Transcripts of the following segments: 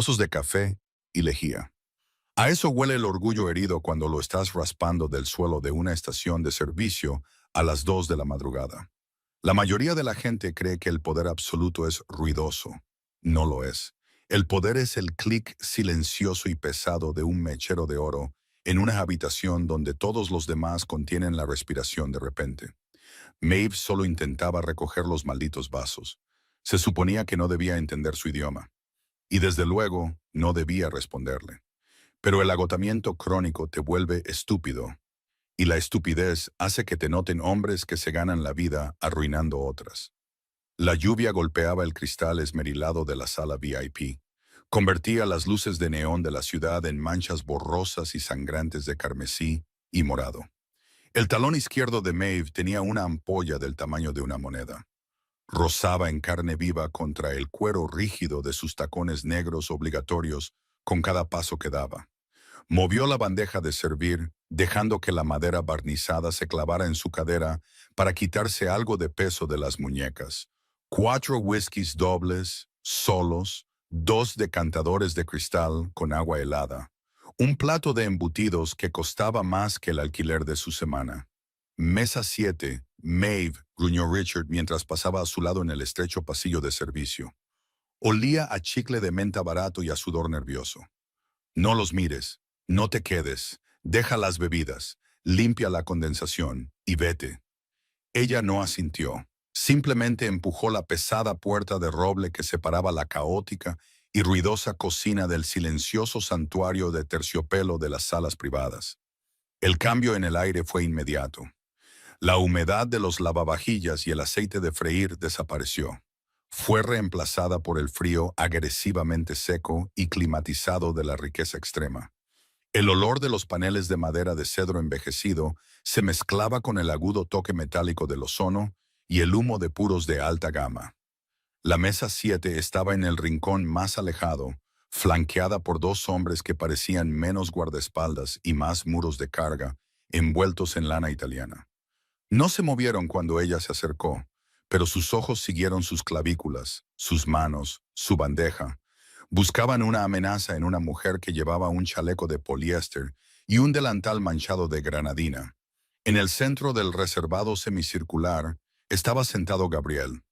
pozos de café y lejía. A eso huele el orgullo herido cuando lo estás raspando del suelo de una estación de servicio a las 2 de la madrugada. La mayoría de la gente cree que el poder absoluto es ruidoso. No lo es. El poder es el clic silencioso y pesado de un mechero de oro en una habitación donde todos los demás contienen la respiración de repente. Maeve solo intentaba recoger los malditos vasos. Se suponía que no debía entender su idioma. Y desde luego, no debía responderle. Pero el agotamiento crónico te vuelve estúpido, y la estupidez hace que te noten hombres que se ganan la vida arruinando otras. La lluvia golpeaba el cristal esmerilado de la sala VIP. Convertía las luces de neón de la ciudad en manchas borrosas y sangrantes de carmesí y morado. El talón izquierdo de Maeve tenía una ampolla del tamaño de una moneda. Rozaba en carne viva contra el cuero rígido de sus tacones negros obligatorios con cada paso que daba. Movió la bandeja de servir, dejando que la madera barnizada se clavara en su cadera para quitarse algo de peso de las muñecas. 4 whiskies dobles, solos, 2 decantadores de cristal con agua helada. Un plato de embutidos que costaba más que el alquiler de su semana. Mesa 7, Maeve, gruñó Richard mientras pasaba a su lado en el estrecho pasillo de servicio. Olía a chicle de menta barato y a sudor nervioso. No los mires, no te quedes, deja las bebidas, limpia la condensación y vete. Ella no asintió. Simplemente empujó la pesada puerta de roble que separaba la caótica y ruidosa cocina del silencioso santuario de terciopelo de las salas privadas. El cambio en el aire fue inmediato. La humedad de los lavavajillas y el aceite de freír desapareció. Fue reemplazada por el frío agresivamente seco y climatizado de la riqueza extrema. El olor de los paneles de madera de cedro envejecido se mezclaba con el agudo toque metálico del ozono y el humo de puros de alta gama. La mesa 7 estaba en el rincón más alejado, flanqueada por 2 hombres que parecían menos guardaespaldas y más muros de carga, envueltos en lana italiana. No se movieron cuando ella se acercó, pero sus ojos siguieron sus clavículas, sus manos, su bandeja. Buscaban una amenaza en una mujer que llevaba un chaleco de poliéster y un delantal manchado de granadina. En el centro del reservado semicircular estaba sentado Gabriel.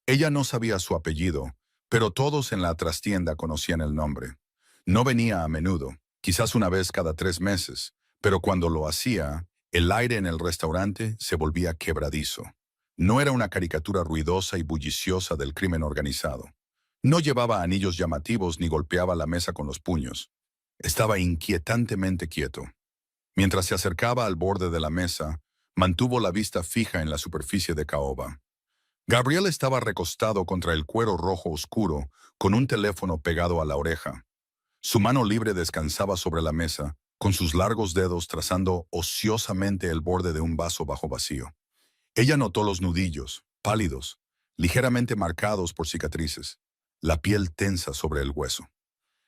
Ella no sabía su apellido, pero todos en la trastienda conocían el nombre. No venía a menudo, quizás una vez cada 3 meses, pero cuando lo hacía, el aire en el restaurante se volvía quebradizo. No era una caricatura ruidosa y bulliciosa del crimen organizado. No llevaba anillos llamativos ni golpeaba la mesa con los puños. Estaba inquietantemente quieto. Mientras se acercaba al borde de la mesa, mantuvo la vista fija en la superficie de caoba. Gabriel estaba recostado contra el cuero rojo oscuro, con un teléfono pegado a la oreja. Su mano libre descansaba sobre la mesa, con sus largos dedos trazando ociosamente el borde de un vaso bajo vacío. Ella notó los nudillos, pálidos, ligeramente marcados por cicatrices, la piel tensa sobre el hueso.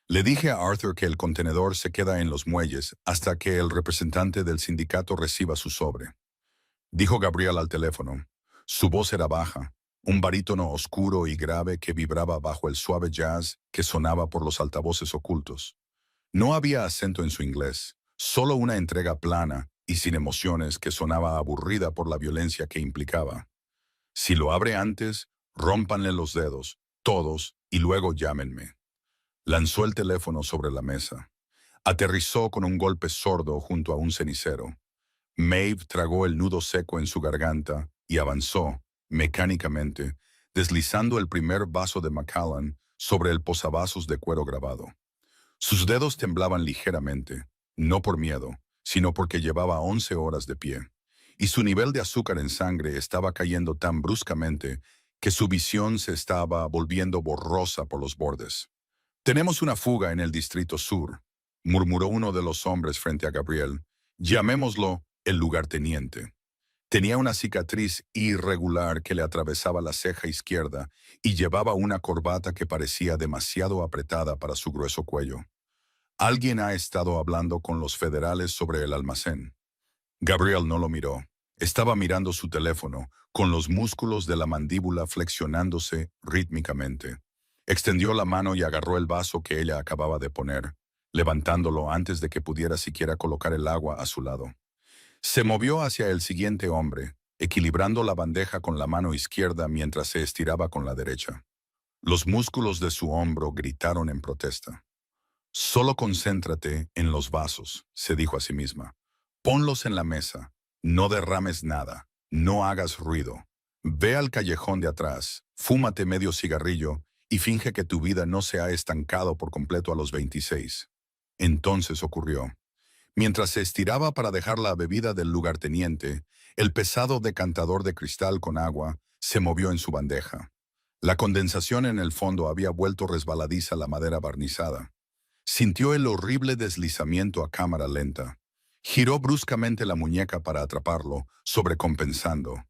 Le dije a Arthur que el contenedor se queda en los muelles hasta que el representante del sindicato reciba su sobre. Dijo Gabriel al teléfono. Su voz era baja, un barítono oscuro y grave que vibraba bajo el suave jazz que sonaba por los altavoces ocultos. No había acento en su inglés, solo una entrega plana y sin emociones que sonaba aburrida por la violencia que implicaba. Si lo abre antes, rómpanle los dedos, todos, y luego llámenme. Lanzó el teléfono sobre la mesa. Aterrizó con un golpe sordo junto a un cenicero. Maeve tragó el nudo seco en su garganta y avanzó, mecánicamente, deslizando el primer vaso de Macallan sobre el posavasos de cuero grabado. Sus dedos temblaban ligeramente, no por miedo, sino porque llevaba 11 horas de pie, y su nivel de azúcar en sangre estaba cayendo tan bruscamente que su visión se estaba volviendo borrosa por los bordes. «Tenemos una fuga en el Distrito Sur», murmuró uno de los hombres frente a Gabriel. «Llamémoslo el lugarteniente». Tenía una cicatriz irregular que le atravesaba la ceja izquierda y llevaba una corbata que parecía demasiado apretada para su grueso cuello. Alguien ha estado hablando con los federales sobre el almacén. Gabriel no lo miró. Estaba mirando su teléfono, con los músculos de la mandíbula flexionándose rítmicamente. Extendió la mano y agarró el vaso que ella acababa de poner, levantándolo antes de que pudiera siquiera colocar el agua a su lado. Se movió hacia el siguiente hombre, equilibrando la bandeja con la mano izquierda mientras se estiraba con la derecha. Los músculos de su hombro gritaron en protesta. Solo concéntrate en los vasos, se dijo a sí misma. Ponlos en la mesa. No derrames nada. No hagas ruido. Ve al callejón de atrás, fúmate medio cigarrillo y finge que tu vida no se ha estancado por completo a los 26. Entonces ocurrió. Mientras se estiraba para dejar la bebida del lugarteniente, el pesado decantador de cristal con agua se movió en su bandeja. La condensación en el fondo había vuelto resbaladiza la madera barnizada. Sintió el horrible deslizamiento a cámara lenta. Giró bruscamente la muñeca para atraparlo, sobrecompensando.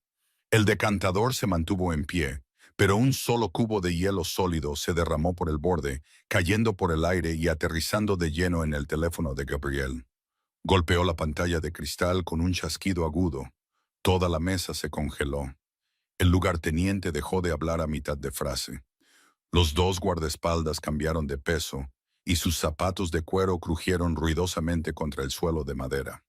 El decantador se mantuvo en pie, pero un solo cubo de hielo sólido se derramó por el borde, cayendo por el aire y aterrizando de lleno en el teléfono de Gabriel. Golpeó la pantalla de cristal con un chasquido agudo. Toda la mesa se congeló. El lugarteniente dejó de hablar a mitad de frase. Los dos guardaespaldas cambiaron de peso y sus zapatos de cuero crujieron ruidosamente contra el suelo de madera.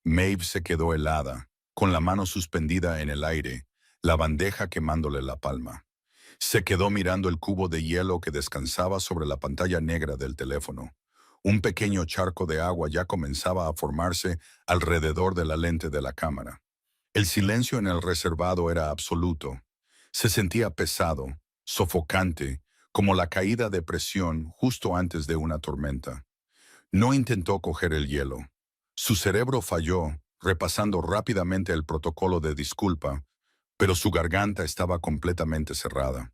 Maeve se quedó helada, con la mano suspendida en el aire, la bandeja quemándole la palma. Se quedó mirando el cubo de hielo que descansaba sobre la pantalla negra del teléfono. Un pequeño charco de agua ya comenzaba a formarse alrededor de la lente de la cámara. El silencio en el reservado era absoluto. Se sentía pesado, sofocante, como la caída de presión justo antes de una tormenta. No intentó coger el hielo. Su cerebro falló, repasando rápidamente el protocolo de disculpa, pero su garganta estaba completamente cerrada.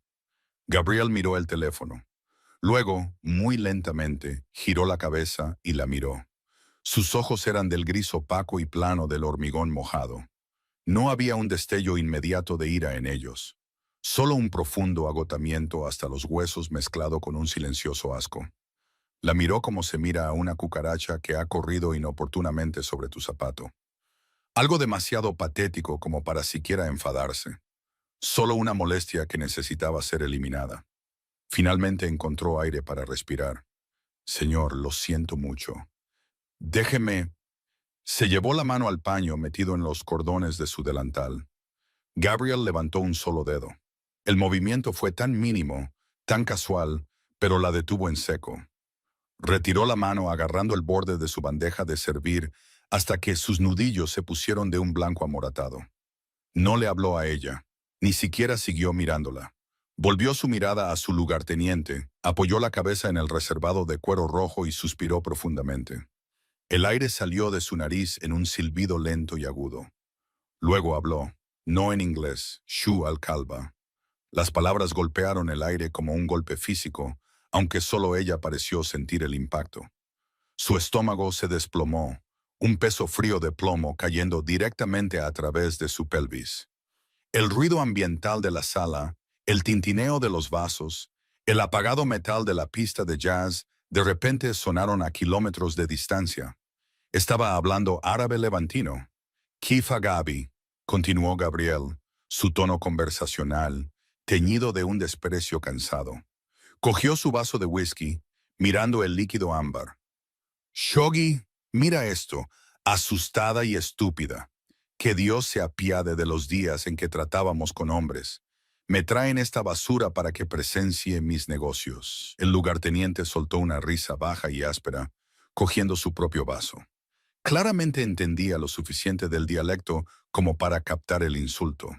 Gabriel miró el teléfono. Luego, muy lentamente, giró la cabeza y la miró. Sus ojos eran del gris opaco y plano del hormigón mojado. No había un destello inmediato de ira en ellos. Solo un profundo agotamiento hasta los huesos mezclado con un silencioso asco. La miró como se mira a una cucaracha que ha corrido inoportunamente sobre tu zapato. Algo demasiado patético como para siquiera enfadarse. Solo una molestia que necesitaba ser eliminada. Finalmente encontró aire para respirar. Señor, lo siento mucho. Déjeme. Se llevó la mano al paño metido en los cordones de su delantal. Gabriel levantó un solo dedo. El movimiento fue tan mínimo, tan casual, pero la detuvo en seco. Retiró la mano agarrando el borde de su bandeja de servir hasta que sus nudillos se pusieron de un blanco amoratado. No le habló a ella, ni siquiera siguió mirándola. Volvió su mirada a su lugarteniente, apoyó la cabeza en el reservado de cuero rojo y suspiró profundamente. El aire salió de su nariz en un silbido lento y agudo. Luego habló, no en inglés, Shu al-Kalba. Las palabras golpearon el aire como un golpe físico, aunque solo ella pareció sentir el impacto. Su estómago se desplomó, un peso frío de plomo cayendo directamente a través de su pelvis. El ruido ambiental de la sala, el tintineo de los vasos, el apagado metal de la pista de jazz de repente sonaron a kilómetros de distancia. Estaba hablando árabe levantino. Kifa Gabi, continuó Gabriel, su tono conversacional, teñido de un desprecio cansado. Cogió su vaso de whisky, mirando el líquido ámbar. Shogi, mira esto, asustada y estúpida. Que Dios se apiade de los días en que tratábamos con hombres. Me traen esta basura para que presencie mis negocios. El lugarteniente soltó una risa baja y áspera, cogiendo su propio vaso. Claramente entendía lo suficiente del dialecto como para captar el insulto.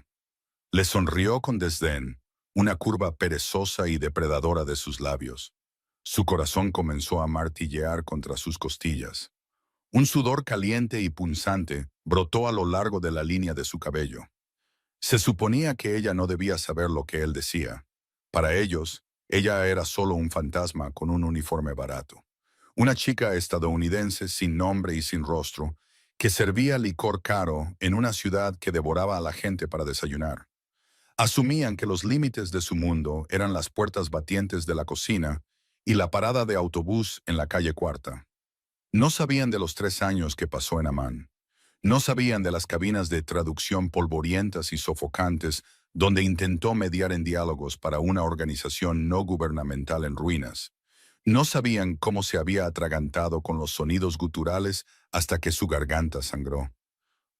Le sonrió con desdén, una curva perezosa y depredadora de sus labios. Su corazón comenzó a martillear contra sus costillas. Un sudor caliente y punzante brotó a lo largo de la línea de su cabello. Se suponía que ella no debía saber lo que él decía. Para ellos, ella era solo un fantasma con un uniforme barato. Una chica estadounidense sin nombre y sin rostro, que servía licor caro en una ciudad que devoraba a la gente para desayunar. Asumían que los límites de su mundo eran las puertas batientes de la cocina y la parada de autobús en la calle Cuarta. No sabían de los 3 años que pasó en Amán. No sabían de las cabinas de traducción polvorientas y sofocantes donde intentó mediar en diálogos para una organización no gubernamental en ruinas. No sabían cómo se había atragantado con los sonidos guturales hasta que su garganta sangró.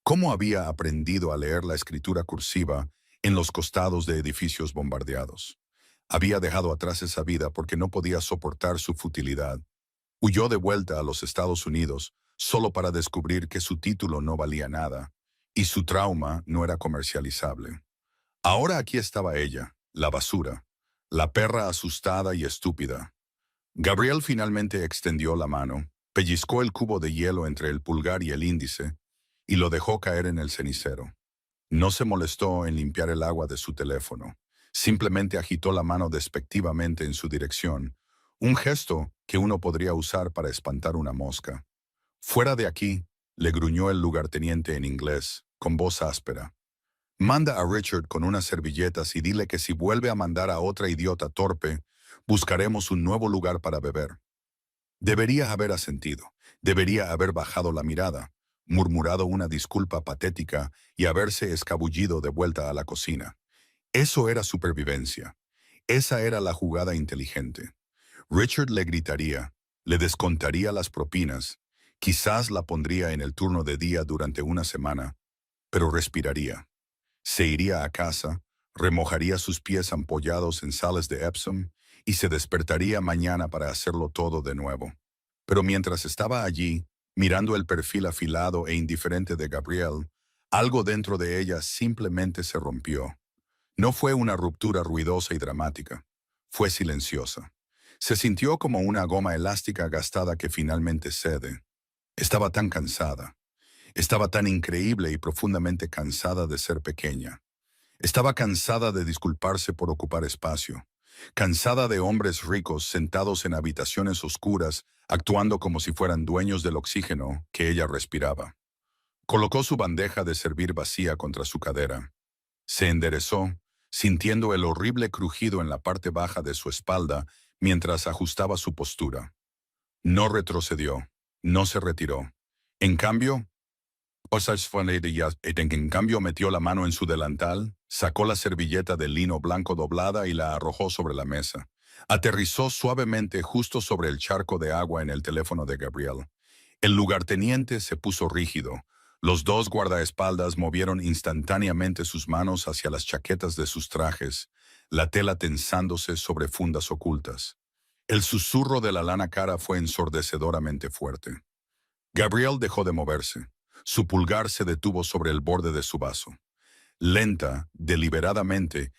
Cómo había aprendido a leer la escritura cursiva en los costados de edificios bombardeados. Había dejado atrás esa vida porque no podía soportar su futilidad. Huyó de vuelta a los Estados Unidos solo para descubrir que su título no valía nada y su trauma no era comercializable. Ahora aquí estaba ella, la basura, la perra asustada y estúpida. Gabriel finalmente extendió la mano, pellizcó el cubo de hielo entre el pulgar y el índice y lo dejó caer en el cenicero. No se molestó en limpiar el agua de su teléfono. Simplemente agitó la mano despectivamente en su dirección, un gesto que uno podría usar para espantar una mosca. Fuera de aquí, le gruñó el lugarteniente en inglés, con voz áspera. Manda a Richard con unas servilletas y dile que si vuelve a mandar a otra idiota torpe, buscaremos un nuevo lugar para beber. Debería haber asentido, debería haber bajado la mirada, murmurado una disculpa patética y haberse escabullido de vuelta a la cocina. Eso era supervivencia. Esa era la jugada inteligente. Richard le gritaría, le descontaría las propinas, quizás la pondría en el turno de día durante una semana, pero respiraría. Se iría a casa, remojaría sus pies ampollados en sales de Epsom y se despertaría mañana para hacerlo todo de nuevo. Pero mientras estaba allí, mirando el perfil afilado e indiferente de Gabriel, algo dentro de ella simplemente se rompió. No fue una ruptura ruidosa y dramática. Fue silenciosa. Se sintió como una goma elástica gastada que finalmente cede. Estaba tan cansada. Estaba tan increíble y profundamente cansada de ser pequeña. Estaba cansada de disculparse por ocupar espacio. Cansada de hombres ricos sentados en habitaciones oscuras, actuando como si fueran dueños del oxígeno que ella respiraba. Colocó su bandeja de servir vacía contra su cadera. Se enderezó, sintiendo el horrible crujido en la parte baja de su espalda mientras ajustaba su postura. No retrocedió, no se retiró. En cambio, metió la mano en su delantal, sacó la servilleta de lino blanco doblada y la arrojó sobre la mesa. Aterrizó suavemente justo sobre el charco de agua en el teléfono de Gabriel. El lugarteniente se puso rígido. Los dos guardaespaldas movieron instantáneamente sus manos hacia las chaquetas de sus trajes, la tela tensándose sobre fundas ocultas. El susurro de la lana cara fue ensordecedoramente fuerte. Gabriel dejó de moverse. Su pulgar se detuvo sobre el borde de su vaso. Lenta, deliberadamente,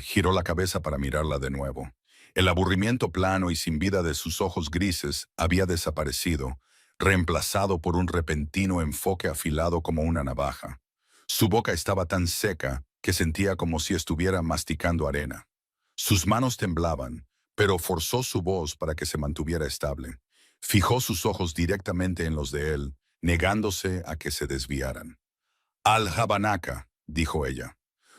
giró la cabeza para mirarla de nuevo. El aburrimiento plano y sin vida de sus ojos grises había desaparecido, reemplazado por un repentino enfoque afilado como una navaja. Su boca estaba tan seca que sentía como si estuviera masticando arena. Sus manos temblaban, pero forzó su voz para que se mantuviera estable. Fijó sus ojos directamente en los de él, negándose a que se desviaran. Al-Jabanaka, dijo ella.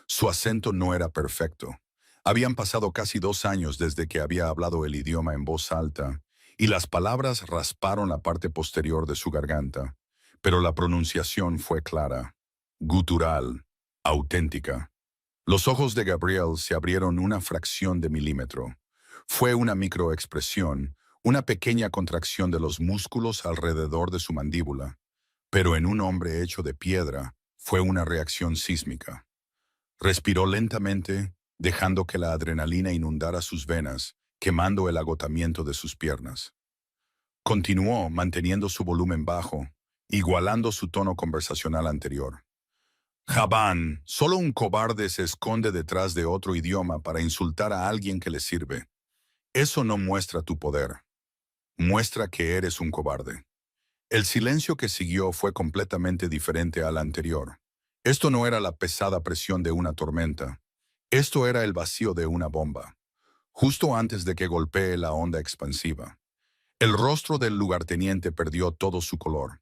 Su acento no era perfecto. Habían pasado casi 2 años desde que había hablado el idioma en voz alta, y las palabras rasparon la parte posterior de su garganta, pero la pronunciación fue clara, gutural, auténtica. Los ojos de Gabriel se abrieron una fracción de milímetro. Fue una microexpresión, una pequeña contracción de los músculos alrededor de su mandíbula, pero en un hombre hecho de piedra fue una reacción sísmica. Respiró lentamente, dejando que la adrenalina inundara sus venas, quemando el agotamiento de sus piernas. Continuó manteniendo su volumen bajo, igualando su tono conversacional anterior. Jabán, solo un cobarde se esconde detrás de otro idioma para insultar a alguien que le sirve. Eso no muestra tu poder. Muestra que eres un cobarde. El silencio que siguió fue completamente diferente al anterior. Esto no era la pesada presión de una tormenta. Esto era el vacío de una bomba, justo antes de que golpee la onda expansiva. El rostro del lugarteniente perdió todo su color.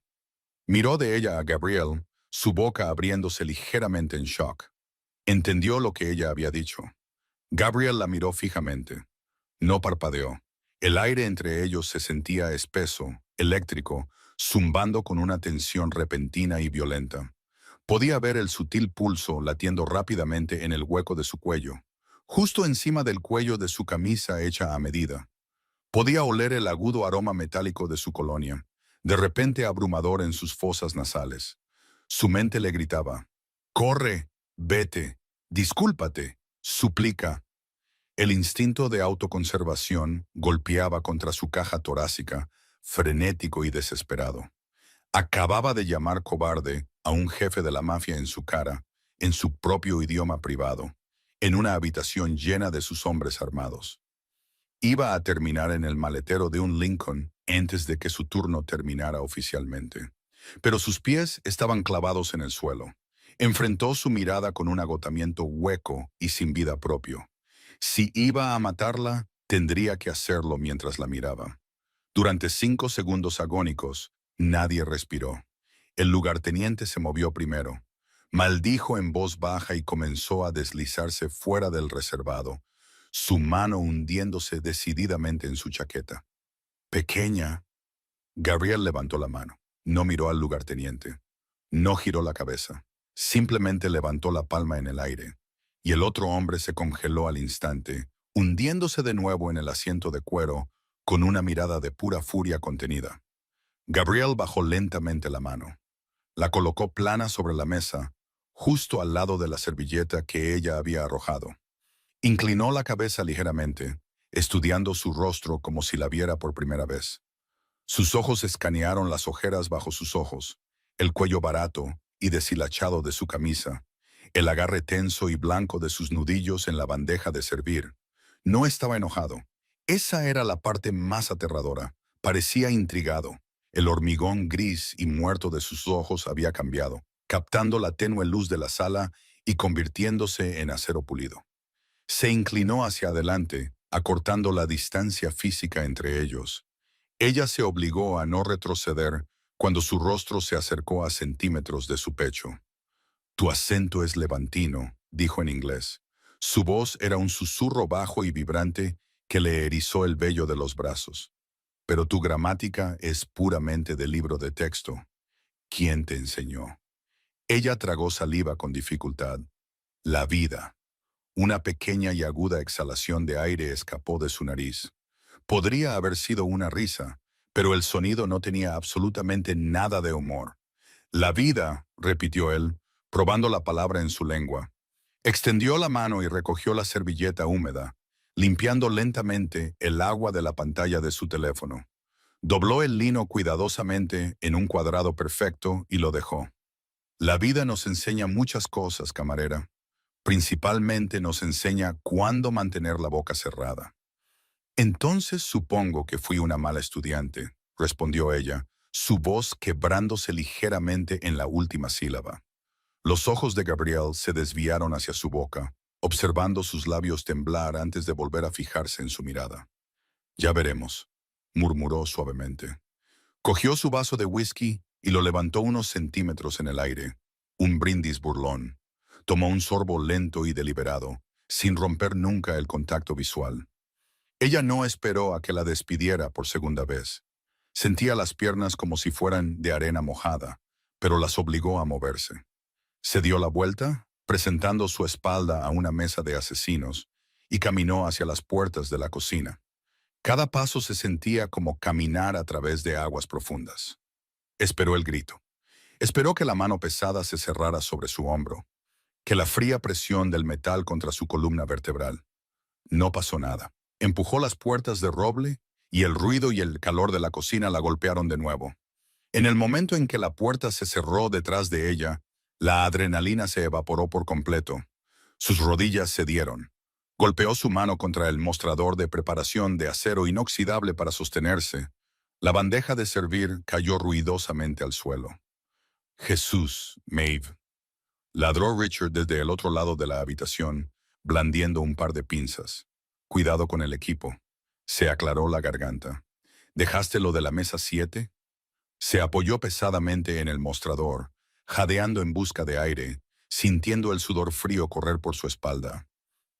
Miró de ella a Gabriel, su boca abriéndose ligeramente en shock. Entendió lo que ella había dicho. Gabriel la miró fijamente. No parpadeó. El aire entre ellos se sentía espeso, eléctrico, zumbando con una tensión repentina y violenta. Podía ver el sutil pulso latiendo rápidamente en el hueco de su cuello, justo encima del cuello de su camisa hecha a medida. Podía oler el agudo aroma metálico de su colonia, de repente abrumador en sus fosas nasales. Su mente le gritaba: «Corre, vete, discúlpate, suplica». El instinto de autoconservación golpeaba contra su caja torácica, frenético y desesperado. Acababa de llamar cobarde a un jefe de la mafia en su cara, en su propio idioma privado, en una habitación llena de sus hombres armados. Iba a terminar en el maletero de un Lincoln antes de que su turno terminara oficialmente. Pero sus pies estaban clavados en el suelo. Enfrentó su mirada con un agotamiento hueco y sin vida propio. Si iba a matarla, tendría que hacerlo mientras la miraba. Durante 5 segundos agónicos, nadie respiró. El lugarteniente se movió primero. Maldijo en voz baja y comenzó a deslizarse fuera del reservado, su mano hundiéndose decididamente en su chaqueta. «Pequeña». Gabriel levantó la mano. No miró al lugarteniente. No giró la cabeza. Simplemente levantó la palma en el aire. Y el otro hombre se congeló al instante, hundiéndose de nuevo en el asiento de cuero, con una mirada de pura furia contenida. Gabriel bajó lentamente la mano. La colocó plana sobre la mesa, justo al lado de la servilleta que ella había arrojado. Inclinó la cabeza ligeramente, estudiando su rostro como si la viera por primera vez. Sus ojos escanearon las ojeras bajo sus ojos, el cuello barato y deshilachado de su camisa, el agarre tenso y blanco de sus nudillos en la bandeja de servir. No estaba enojado. Esa era la parte más aterradora. Parecía intrigado. El hormigón gris y muerto de sus ojos había cambiado, captando la tenue luz de la sala y convirtiéndose en acero pulido. Se inclinó hacia adelante, acortando la distancia física entre ellos. Ella se obligó a no retroceder cuando su rostro se acercó a centímetros de su pecho. «Tu acento es levantino», dijo en inglés. Su voz era un susurro bajo y vibrante que le erizó el vello de los brazos. «Pero tu gramática es puramente de libro de texto. ¿Quién te enseñó?» Ella tragó saliva con dificultad. «La vida». Una pequeña y aguda exhalación de aire escapó de su nariz. Podría haber sido una risa, pero el sonido no tenía absolutamente nada de humor. «La vida», repitió él, probando la palabra en su lengua. Extendió la mano y recogió la servilleta húmeda, limpiando lentamente el agua de la pantalla de su teléfono. Dobló el lino cuidadosamente en un cuadrado perfecto y lo dejó. «La vida nos enseña muchas cosas, camarera. Principalmente nos enseña cuándo mantener la boca cerrada». «Entonces supongo que fui una mala estudiante», respondió ella, su voz quebrándose ligeramente en la última sílaba. Los ojos de Gabriel se desviaron hacia su boca, observando sus labios temblar antes de volver a fijarse en su mirada. «Ya veremos», murmuró suavemente. Cogió su vaso de whisky y lo levantó unos centímetros en el aire. Un brindis burlón. Tomó un sorbo lento y deliberado, sin romper nunca el contacto visual. Ella no esperó a que la despidiera por segunda vez. Sentía las piernas como si fueran de arena mojada, pero las obligó a moverse. Se dio la vuelta, presentando su espalda a una mesa de asesinos, y caminó hacia las puertas de la cocina. Cada paso se sentía como caminar a través de aguas profundas. Esperó el grito. Esperó que la mano pesada se cerrara sobre su hombro, que la fría presión del metal contra su columna vertebral. No pasó nada. Empujó las puertas de roble y el ruido y el calor de la cocina la golpearon de nuevo. En el momento en que la puerta se cerró detrás de ella, la adrenalina se evaporó por completo. Sus rodillas cedieron. Golpeó su mano contra el mostrador de preparación de acero inoxidable para sostenerse. La bandeja de servir cayó ruidosamente al suelo. «Jesús, Maeve», ladró Richard desde el otro lado de la habitación, blandiendo un par de pinzas. «Cuidado con el equipo». Se aclaró la garganta. «¿Dejaste lo de la mesa 7?» Se apoyó pesadamente en el mostrador, jadeando en busca de aire, sintiendo el sudor frío correr por su espalda.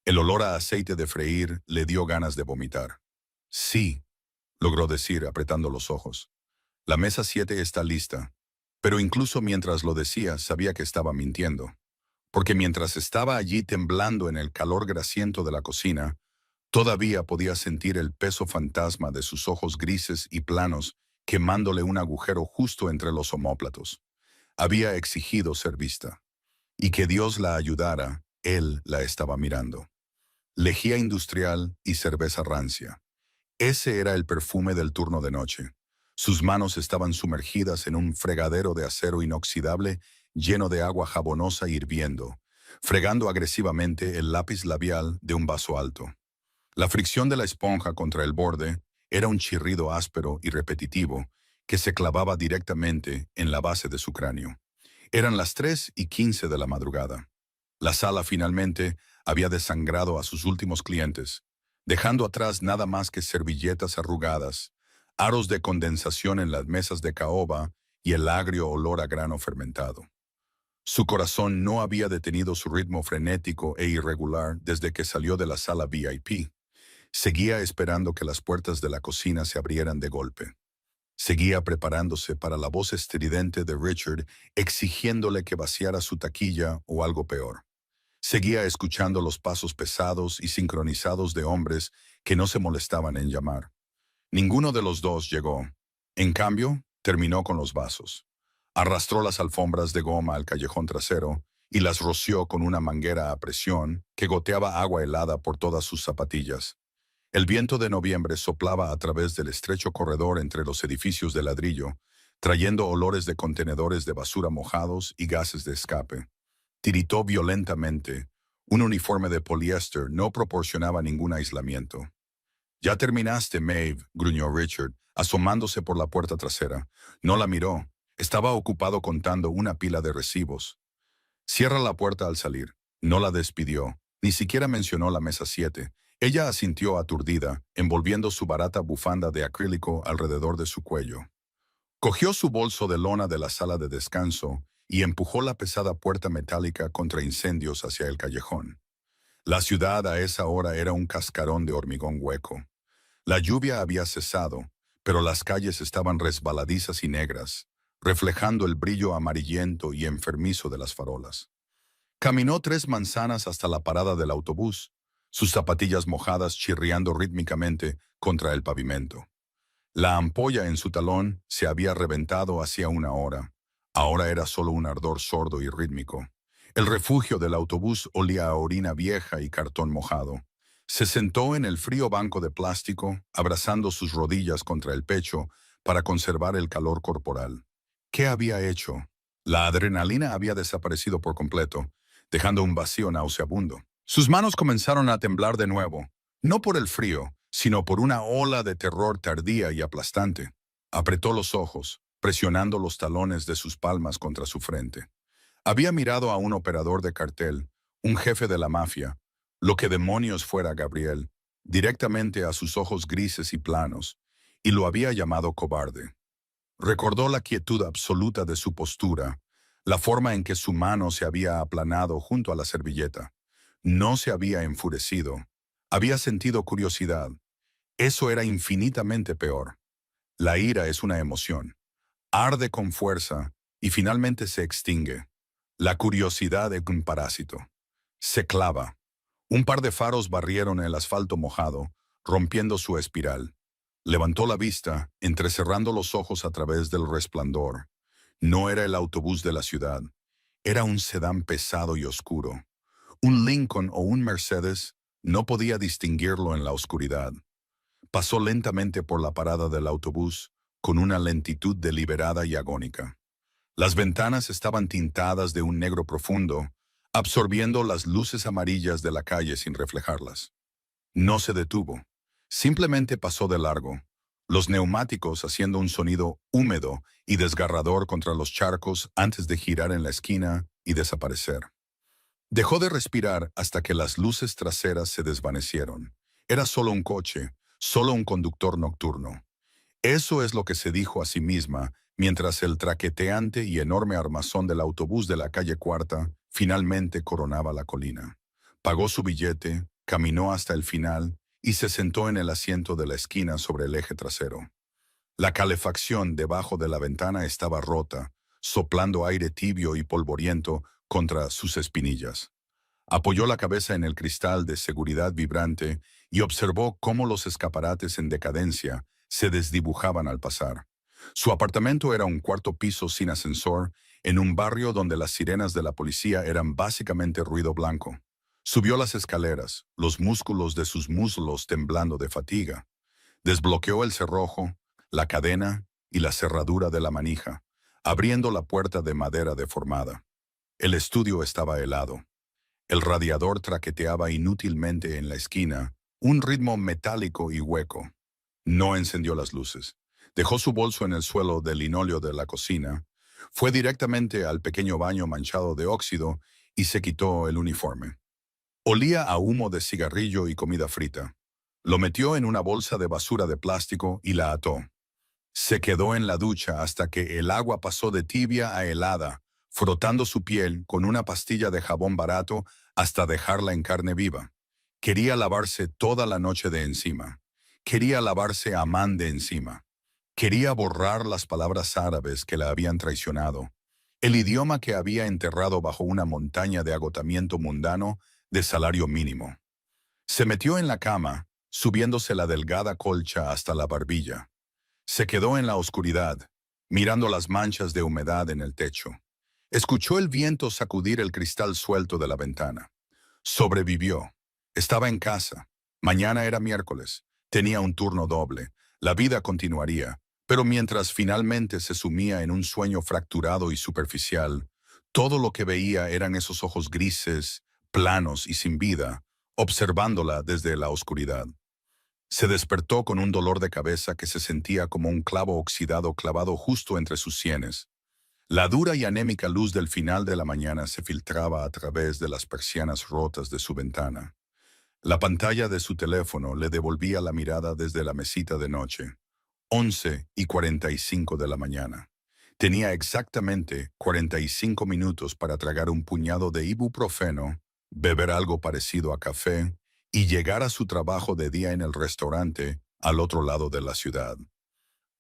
El olor a aceite de freír le dio ganas de vomitar. «Sí», logró decir apretando los ojos. La mesa 7 está lista. Pero incluso mientras lo decía, sabía que estaba mintiendo. Porque mientras estaba allí temblando en el calor grasiento de la cocina, todavía podía sentir el peso fantasma de sus ojos grises y planos quemándole un agujero justo entre los omóplatos. Había exigido ser vista. Y que Dios la ayudara, él la estaba mirando. Lejía industrial y cerveza rancia. Ese era el perfume del turno de noche. Sus manos estaban sumergidas en un fregadero de acero inoxidable lleno de agua jabonosa hirviendo, fregando agresivamente el lápiz labial de un vaso alto. La fricción de la esponja contra el borde era un chirrido áspero y repetitivo que se clavaba directamente en la base de su cráneo. Eran las 3:15 de la madrugada. La sala finalmente había desangrado a sus últimos clientes, dejando atrás nada más que servilletas arrugadas, aros de condensación en las mesas de caoba y el agrio olor a grano fermentado. Su corazón no había detenido su ritmo frenético e irregular desde que salió de la sala VIP. Seguía esperando que las puertas de la cocina se abrieran de golpe. Seguía preparándose para la voz estridente de Richard exigiéndole que vaciara su taquilla o algo peor. Seguía escuchando los pasos pesados y sincronizados de hombres que no se molestaban en llamar. Ninguno de los dos llegó. En cambio, terminó con los vasos. Arrastró las alfombras de goma al callejón trasero y las roció con una manguera a presión que goteaba agua helada por todas sus zapatillas. El viento de noviembre soplaba a través del estrecho corredor entre los edificios de ladrillo, trayendo olores de contenedores de basura mojados y gases de escape. Tiritó violentamente. Un uniforme de poliéster no proporcionaba ningún aislamiento. «Ya terminaste, Maeve», gruñó Richard, asomándose por la puerta trasera. No la miró. Estaba ocupado contando una pila de recibos. «Cierra la puerta al salir». No la despidió. Ni siquiera mencionó la mesa 7. Ella asintió aturdida, envolviendo su barata bufanda de acrílico alrededor de su cuello. Cogió su bolso de lona de la sala de descanso y empujó la pesada puerta metálica contra incendios hacia el callejón. La ciudad a esa hora era un cascarón de hormigón hueco. La lluvia había cesado, pero las calles estaban resbaladizas y negras, reflejando el brillo amarillento y enfermizo de las farolas. Caminó 3 manzanas hasta la parada del autobús, sus zapatillas mojadas chirriando rítmicamente contra el pavimento. La ampolla en su talón se había reventado hacía una hora. Ahora era solo un ardor sordo y rítmico. El refugio del autobús olía a orina vieja y cartón mojado. Se sentó en el frío banco de plástico, abrazando sus rodillas contra el pecho para conservar el calor corporal. ¿Qué había hecho? La adrenalina había desaparecido por completo, dejando un vacío nauseabundo. Sus manos comenzaron a temblar de nuevo, no por el frío, sino por una ola de terror tardía y aplastante. Apretó los ojos, presionando los talones de sus palmas contra su frente. Había mirado a un operador de cartel, un jefe de la mafia, lo que demonios fuera Gabriel, directamente a sus ojos grises y planos, y lo había llamado cobarde. Recordó la quietud absoluta de su postura, la forma en que su mano se había aplanado junto a la servilleta. No se había enfurecido. Había sentido curiosidad. Eso era infinitamente peor. La ira es una emoción. Arde con fuerza y finalmente se extingue. La curiosidad es un parásito. Se clava. Un par de faros barrieron el asfalto mojado, rompiendo su espiral. Levantó la vista, entrecerrando los ojos a través del resplandor. No era el autobús de la ciudad. Era un sedán pesado y oscuro. Un Lincoln o un Mercedes, no podía distinguirlo en la oscuridad. Pasó lentamente por la parada del autobús, con una lentitud deliberada y agónica. Las ventanas estaban tintadas de un negro profundo, absorbiendo las luces amarillas de la calle sin reflejarlas. No se detuvo. Simplemente pasó de largo, los neumáticos haciendo un sonido húmedo y desgarrador contra los charcos antes de girar en la esquina y desaparecer. Dejó de respirar hasta que las luces traseras se desvanecieron. Era solo un coche, solo un conductor nocturno. Eso es lo que se dijo a sí misma mientras el traqueteante y enorme armazón del autobús de la calle Cuarta finalmente coronaba la colina. Pagó su billete, caminó hasta el final y se sentó en el asiento de la esquina sobre el eje trasero. La calefacción debajo de la ventana estaba rota, soplando aire tibio y polvoriento contra sus espinillas. Apoyó la cabeza en el cristal de seguridad vibrante y observó cómo los escaparates en decadencia se desdibujaban al pasar. Su apartamento era un cuarto piso sin ascensor, en un barrio donde las sirenas de la policía eran básicamente ruido blanco. Subió las escaleras, los músculos de sus muslos temblando de fatiga. Desbloqueó el cerrojo, la cadena y la cerradura de la manija, abriendo la puerta de madera deformada. El estudio estaba helado. El radiador traqueteaba inútilmente en la esquina, un ritmo metálico y hueco. No encendió las luces. Dejó su bolso en el suelo del linóleo de la cocina, fue directamente al pequeño baño manchado de óxido y se quitó el uniforme. Olía a humo de cigarrillo y comida frita. Lo metió en una bolsa de basura de plástico y la ató. Se quedó en la ducha hasta que el agua pasó de tibia a helada, frotando su piel con una pastilla de jabón barato hasta dejarla en carne viva. Quería lavarse toda la noche de encima. Quería lavarse a man de encima. Quería borrar las palabras árabes que la habían traicionado, el idioma que había enterrado bajo una montaña de agotamiento mundano de salario mínimo. Se metió en la cama, subiéndose la delgada colcha hasta la barbilla. Se quedó en la oscuridad, mirando las manchas de humedad en el techo. Escuchó el viento sacudir el cristal suelto de la ventana. Sobrevivió. Estaba en casa. Mañana era miércoles. Tenía un turno doble. La vida continuaría. Pero mientras finalmente se sumía en un sueño fracturado y superficial, todo lo que veía eran esos ojos grises, planos y sin vida, observándola desde la oscuridad. Se despertó con un dolor de cabeza que se sentía como un clavo oxidado clavado justo entre sus sienes. La dura y anémica luz del final de la mañana se filtraba a través de las persianas rotas de su ventana. La pantalla de su teléfono le devolvía la mirada desde la mesita de noche. 11:45 de la mañana. Tenía exactamente 45 minutos para tragar un puñado de ibuprofeno, beber algo parecido a café y llegar a su trabajo de día en el restaurante al otro lado de la ciudad.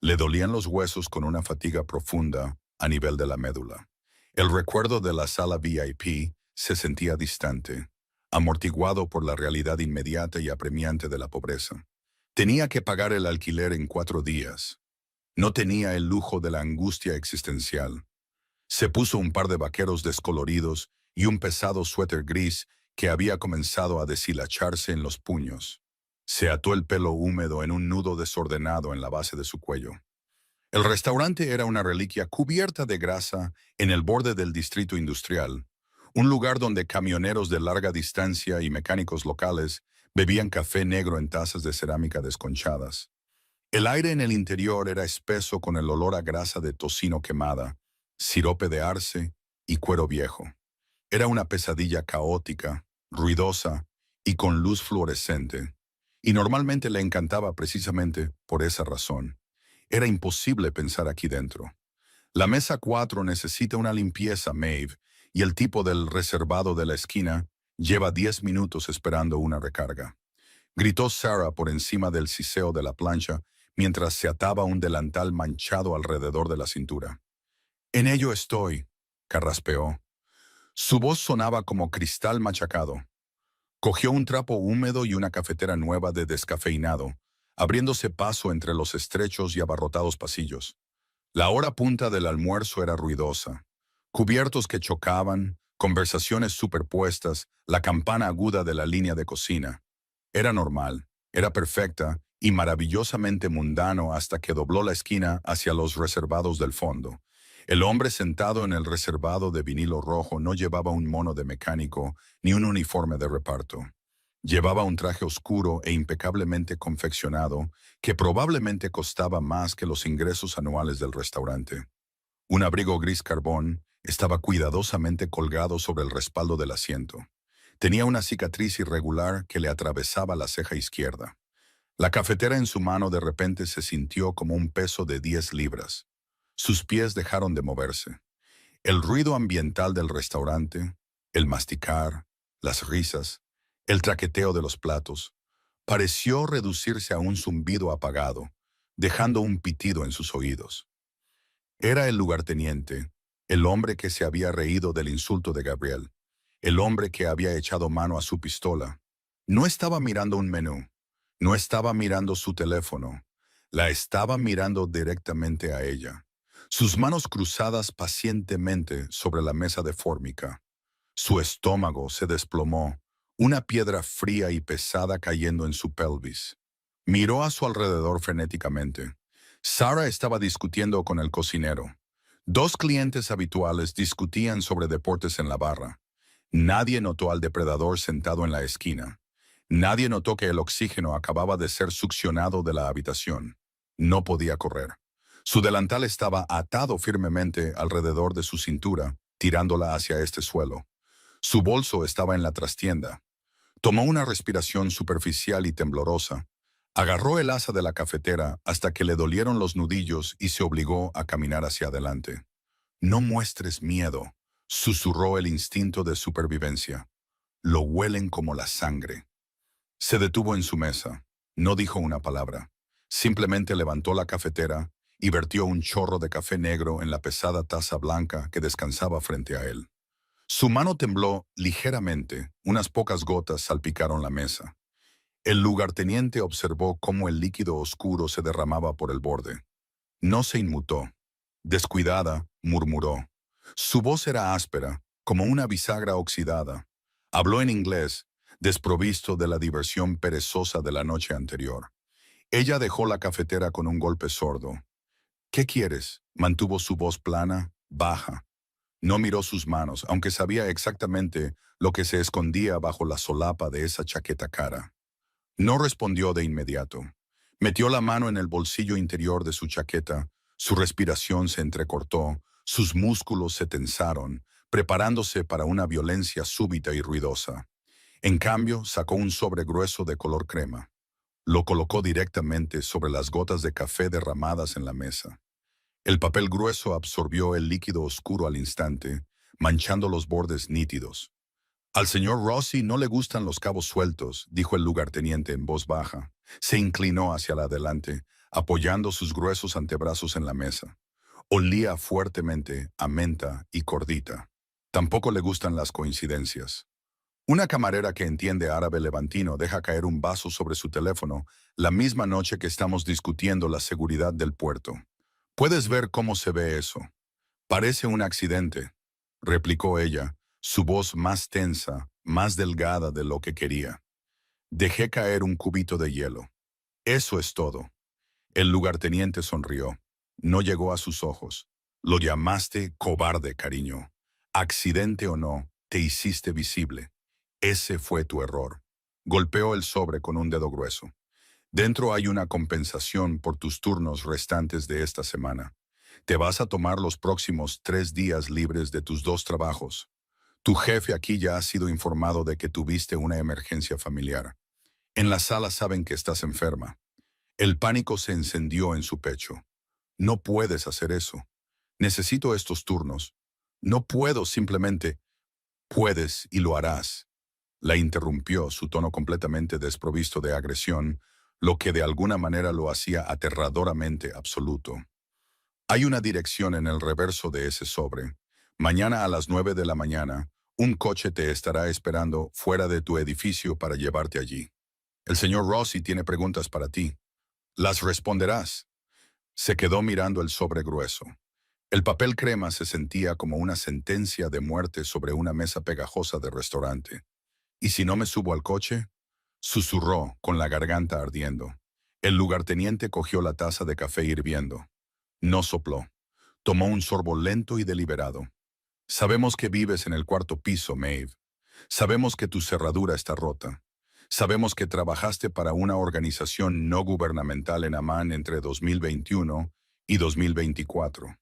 Le dolían los huesos con una fatiga profunda a nivel de la médula. El recuerdo de la sala VIP se sentía distante, amortiguado por la realidad inmediata y apremiante de la pobreza. Tenía que pagar el alquiler en 4 días. No tenía el lujo de la angustia existencial. Se puso un par de vaqueros descoloridos y un pesado suéter gris que había comenzado a deshilacharse en los puños. Se ató el pelo húmedo en un nudo desordenado en la base de su cuello. El restaurante era una reliquia cubierta de grasa en el borde del distrito industrial, un lugar donde camioneros de larga distancia y mecánicos locales bebían café negro en tazas de cerámica desconchadas. El aire en el interior era espeso con el olor a grasa de tocino quemada, sirope de arce y cuero viejo. Era una pesadilla caótica, ruidosa y con luz fluorescente, y normalmente le encantaba precisamente por esa razón. Era imposible pensar aquí dentro. La mesa 4 necesita una limpieza, Maeve, y el tipo del reservado de la esquina lleva 10 minutos esperando una recarga. Gritó Sarah por encima del siseo de la plancha mientras se ataba un delantal manchado alrededor de la cintura. En ello estoy, carraspeó. Su voz sonaba como cristal machacado. Cogió un trapo húmedo y una cafetera nueva de descafeinado, abriéndose paso entre los estrechos y abarrotados pasillos. La hora punta del almuerzo era ruidosa. Cubiertos que chocaban, conversaciones superpuestas, la campana aguda de la línea de cocina. Era normal, era perfecta y maravillosamente mundano hasta que dobló la esquina hacia los reservados del fondo. El hombre sentado en el reservado de vinilo rojo no llevaba un mono de mecánico ni un uniforme de reparto. Llevaba un traje oscuro e impecablemente confeccionado que probablemente costaba más que los ingresos anuales del restaurante. Un abrigo gris carbón estaba cuidadosamente colgado sobre el respaldo del asiento. Tenía una cicatriz irregular que le atravesaba la ceja izquierda. La cafetera en su mano de repente se sintió como un peso de 10 libras. Sus pies dejaron de moverse. El ruido ambiental del restaurante, el masticar, las risas, el traqueteo de los platos, pareció reducirse a un zumbido apagado, dejando un pitido en sus oídos. Era el lugarteniente, el hombre que se había reído del insulto de Gabriel, el hombre que había echado mano a su pistola. No estaba mirando un menú, no estaba mirando su teléfono, la estaba mirando directamente a ella, sus manos cruzadas pacientemente sobre la mesa de fórmica. Su estómago se desplomó, una piedra fría y pesada cayendo en su pelvis. Miró a su alrededor frenéticamente. Sarah estaba discutiendo con el cocinero. Dos clientes habituales discutían sobre deportes en la barra. Nadie notó al depredador sentado en la esquina. Nadie notó que el oxígeno acababa de ser succionado de la habitación. No podía correr. Su delantal estaba atado firmemente alrededor de su cintura, tirándola hacia este suelo. Su bolso estaba en la trastienda. Tomó una respiración superficial y temblorosa. Agarró el asa de la cafetera hasta que le dolieron los nudillos y se obligó a caminar hacia adelante. No muestres miedo, susurró el instinto de supervivencia. Lo huelen como la sangre. Se detuvo en su mesa. No dijo una palabra. Simplemente levantó la cafetera y vertió un chorro de café negro en la pesada taza blanca que descansaba frente a él. Su mano tembló ligeramente, unas pocas gotas salpicaron la mesa. El lugarteniente observó cómo el líquido oscuro se derramaba por el borde. No se inmutó. Descuidada, murmuró. Su voz era áspera, como una bisagra oxidada. Habló en inglés, desprovisto de la diversión perezosa de la noche anterior. Ella dejó la cafetera con un golpe sordo. ¿Qué quieres? Mantuvo su voz plana, baja. No miró sus manos, aunque sabía exactamente lo que se escondía bajo la solapa de esa chaqueta cara. No respondió de inmediato. Metió la mano en el bolsillo interior de su chaqueta, su respiración se entrecortó, sus músculos se tensaron, preparándose para una violencia súbita y ruidosa. En cambio, sacó un sobre grueso de color crema. Lo colocó directamente sobre las gotas de café derramadas en la mesa. El papel grueso absorbió el líquido oscuro al instante, manchando los bordes nítidos. Al señor Rossi no le gustan los cabos sueltos, dijo el lugarteniente en voz baja. Se inclinó hacia adelante, apoyando sus gruesos antebrazos en la mesa. Olía fuertemente a menta y cordita. Tampoco le gustan las coincidencias. Una camarera que entiende árabe levantino deja caer un vaso sobre su teléfono la misma noche que estamos discutiendo la seguridad del puerto. Puedes ver cómo se ve eso. Parece un accidente, replicó ella, su voz más tensa, más delgada de lo que quería. Dejé caer un cubito de hielo. Eso es todo. El lugarteniente sonrió. No llegó a sus ojos. Lo llamaste cobarde, cariño. Accidente o no, te hiciste visible. Ese fue tu error. Golpeó el sobre con un dedo grueso. Dentro hay una compensación por tus turnos restantes de esta semana. Te vas a tomar los próximos 3 días libres de tus 2 trabajos. Tu jefe aquí ya ha sido informado de que tuviste una emergencia familiar. En la sala saben que estás enferma. El pánico se encendió en su pecho. No puedes hacer eso. Necesito estos turnos. No puedo simplemente. Puedes y lo harás. La interrumpió su tono completamente desprovisto de agresión, lo que de alguna manera lo hacía aterradoramente absoluto. Hay una dirección en el reverso de ese sobre. Mañana a las 9 de la mañana, un coche te estará esperando fuera de tu edificio para llevarte allí. El señor Rossi tiene preguntas para ti. Las responderás. Se quedó mirando el sobre grueso. El papel crema se sentía como una sentencia de muerte sobre una mesa pegajosa de restaurante. ¿Y si no me subo al coche? Susurró, con la garganta ardiendo. El lugarteniente cogió la taza de café hirviendo. No sopló. Tomó un sorbo lento y deliberado. Sabemos que vives en el 4º piso, Maeve. Sabemos que tu cerradura está rota. Sabemos que trabajaste para una organización no gubernamental en Amán entre 2021 y 2024.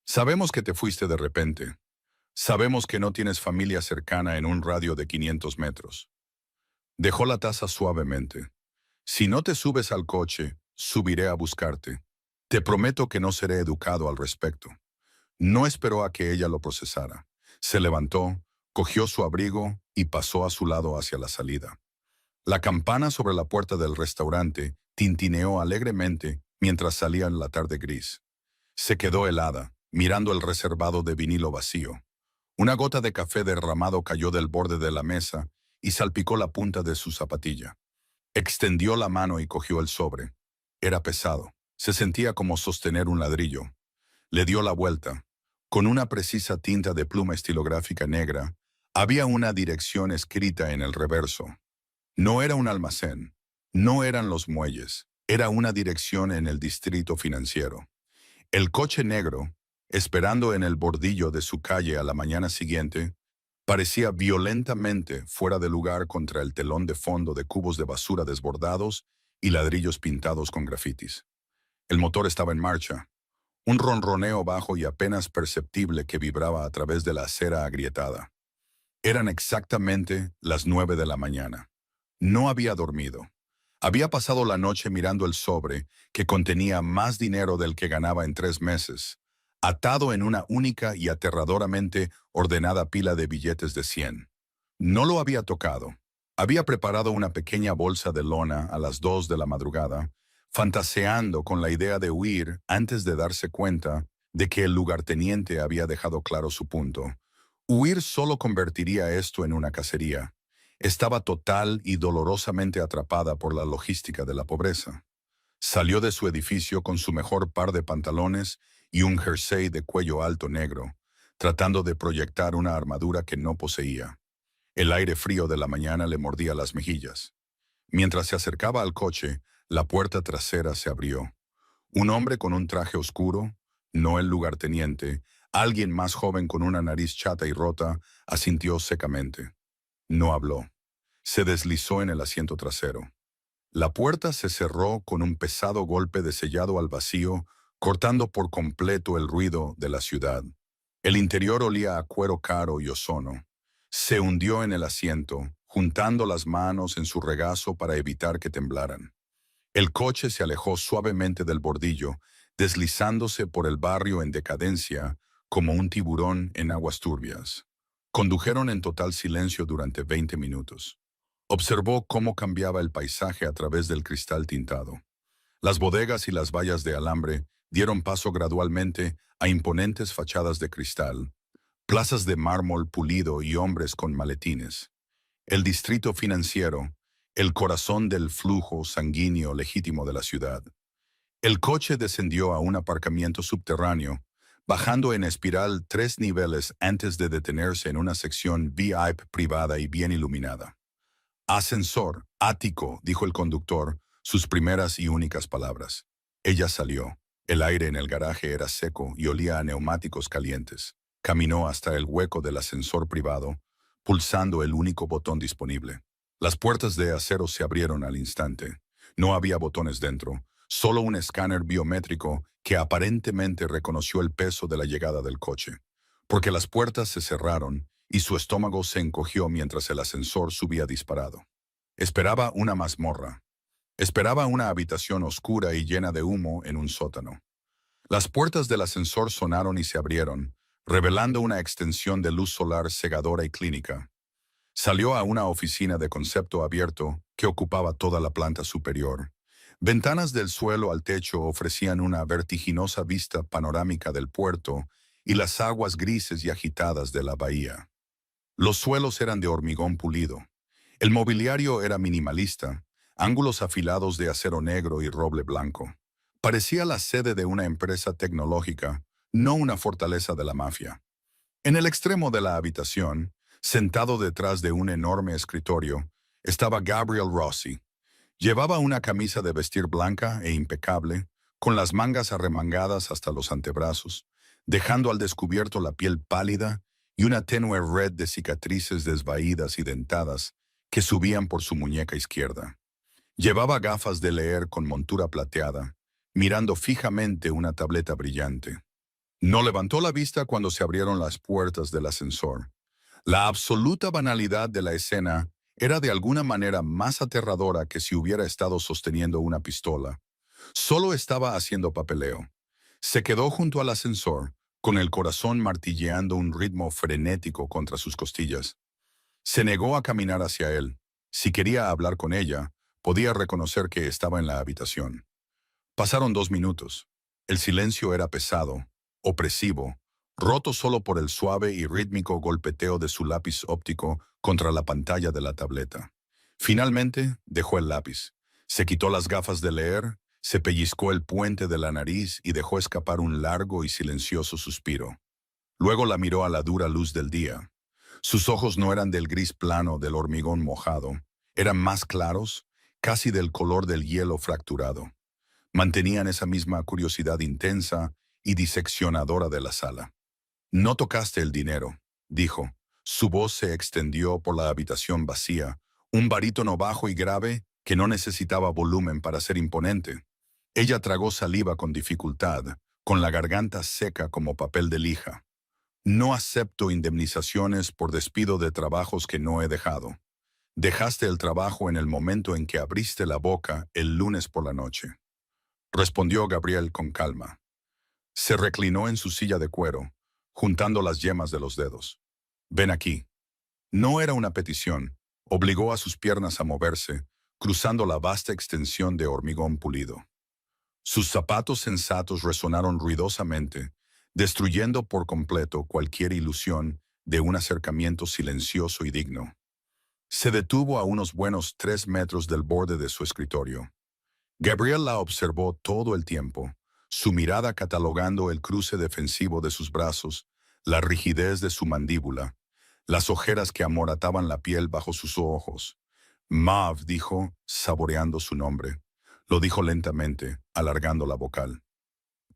Sabemos que te fuiste de repente. Sabemos que no tienes familia cercana en un radio de 500 metros. Dejó la taza suavemente. Si no te subes al coche, subiré a buscarte. Te prometo que no seré educado al respecto. No esperó a que ella lo procesara. Se levantó, cogió su abrigo y pasó a su lado hacia la salida. La campana sobre la puerta del restaurante tintineó alegremente mientras salía la tarde gris. Se quedó helada, mirando el reservado de vinilo vacío. Una gota de café derramado cayó del borde de la mesa y salpicó la punta de su zapatilla. Extendió la mano y cogió el sobre. Era pesado. Se sentía como sostener un ladrillo. Le dio la vuelta. Con una precisa tinta de pluma estilográfica negra, había una dirección escrita en el reverso. No era un almacén. No eran los muelles. Era una dirección en el distrito financiero. El coche negro, esperando en el bordillo de su calle a la mañana siguiente, parecía violentamente fuera de lugar contra el telón de fondo de cubos de basura desbordados y ladrillos pintados con grafitis. El motor estaba en marcha, un ronroneo bajo y apenas perceptible que vibraba a través de la acera agrietada. Eran exactamente las 9 de la mañana. No había dormido. Había pasado la noche mirando el sobre, que contenía más dinero del que ganaba en 3 meses, atado en una única y aterradoramente ordenada pila de billetes de 100. No lo había tocado. Había preparado una pequeña bolsa de lona a las 2 de la madrugada, fantaseando con la idea de huir antes de darse cuenta de que el lugarteniente había dejado claro su punto. Huir solo convertiría esto en una cacería. Estaba total y dolorosamente atrapada por la logística de la pobreza. Salió de su edificio con su mejor par de pantalones y un jersey de cuello alto negro, tratando de proyectar una armadura que no poseía. El aire frío de la mañana le mordía las mejillas. Mientras se acercaba al coche, la puerta trasera se abrió. Un hombre con un traje oscuro, no el lugarteniente, alguien más joven con una nariz chata y rota, asintió secamente. No habló. Se deslizó en el asiento trasero. La puerta se cerró con un pesado golpe de sellado al vacío, cortando por completo el ruido de la ciudad. El interior olía a cuero caro y ozono. Se hundió en el asiento, juntando las manos en su regazo para evitar que temblaran. El coche se alejó suavemente del bordillo, deslizándose por el barrio en decadencia, como un tiburón en aguas turbias. Condujeron en total silencio durante 20 minutos. Observó cómo cambiaba el paisaje a través del cristal tintado. Las bodegas y las vallas de alambre dieron paso gradualmente a imponentes fachadas de cristal, plazas de mármol pulido y hombres con maletines. El distrito financiero, el corazón del flujo sanguíneo legítimo de la ciudad. El coche descendió a un aparcamiento subterráneo, bajando en espiral 3 niveles antes de detenerse en una sección VIP privada y bien iluminada. Ascensor, ático, dijo el conductor, sus primeras y únicas palabras. Ella salió. El aire en el garaje era seco y olía a neumáticos calientes. Caminó hasta el hueco del ascensor privado, pulsando el único botón disponible. Las puertas de acero se abrieron al instante. No había botones dentro, solo un escáner biométrico que aparentemente reconoció el peso de la llegada del coche. Porque las puertas se cerraron y su estómago se encogió mientras el ascensor subía disparado. Esperaba una mazmorra. Esperaba una habitación oscura y llena de humo en un sótano. Las puertas del ascensor sonaron y se abrieron, revelando una extensión de luz solar cegadora y clínica. Salió a una oficina de concepto abierto que ocupaba toda la planta superior. Ventanas del suelo al techo ofrecían una vertiginosa vista panorámica del puerto y las aguas grises y agitadas de la bahía. Los suelos eran de hormigón pulido. El mobiliario era minimalista, ángulos afilados de acero negro y roble blanco. Parecía la sede de una empresa tecnológica, no una fortaleza de la mafia. En el extremo de la habitación, sentado detrás de un enorme escritorio, estaba Gabriel Rossi. Llevaba una camisa de vestir blanca e impecable, con las mangas arremangadas hasta los antebrazos, dejando al descubierto la piel pálida y una tenue red de cicatrices desvaídas y dentadas que subían por su muñeca izquierda. Llevaba gafas de leer con montura plateada, mirando fijamente una tableta brillante. No levantó la vista cuando se abrieron las puertas del ascensor. La absoluta banalidad de la escena era de alguna manera más aterradora que si hubiera estado sosteniendo una pistola. Solo estaba haciendo papeleo. Se quedó junto al ascensor, con el corazón martilleando un ritmo frenético contra sus costillas. Se negó a caminar hacia él. Si quería hablar con ella, podía reconocer que estaba en la habitación. Pasaron 2 minutos. El silencio era pesado, opresivo, roto solo por el suave y rítmico golpeteo de su lápiz óptico contra la pantalla de la tableta. Finalmente, dejó el lápiz. Se quitó las gafas de leer, se pellizcó el puente de la nariz y dejó escapar un largo y silencioso suspiro. Luego la miró a la dura luz del día. Sus ojos no eran del gris plano del hormigón mojado, eran más claros, casi del color del hielo fracturado. Mantenían esa misma curiosidad intensa y diseccionadora de la sala. No tocaste el dinero, dijo. Su voz se extendió por la habitación vacía, un barítono bajo y grave que no necesitaba volumen para ser imponente. Ella tragó saliva con dificultad, con la garganta seca como papel de lija. No acepto indemnizaciones por despido de trabajos que no he dejado. Dejaste el trabajo en el momento en que abriste la boca el lunes por la noche. Respondió Gabriel con calma. Se reclinó en su silla de cuero, juntando las yemas de los dedos. Ven aquí. No era una petición. Obligó a sus piernas a moverse, cruzando la vasta extensión de hormigón pulido. Sus zapatos sensatos resonaron ruidosamente, destruyendo por completo cualquier ilusión de un acercamiento silencioso y digno. Se detuvo a unos buenos 3 metros del borde de su escritorio. Gabriel la observó todo el tiempo, su mirada catalogando el cruce defensivo de sus brazos, la rigidez de su mandíbula, las ojeras que amorataban la piel bajo sus ojos. Mav dijo, saboreando su nombre. Lo dijo lentamente, alargando la vocal.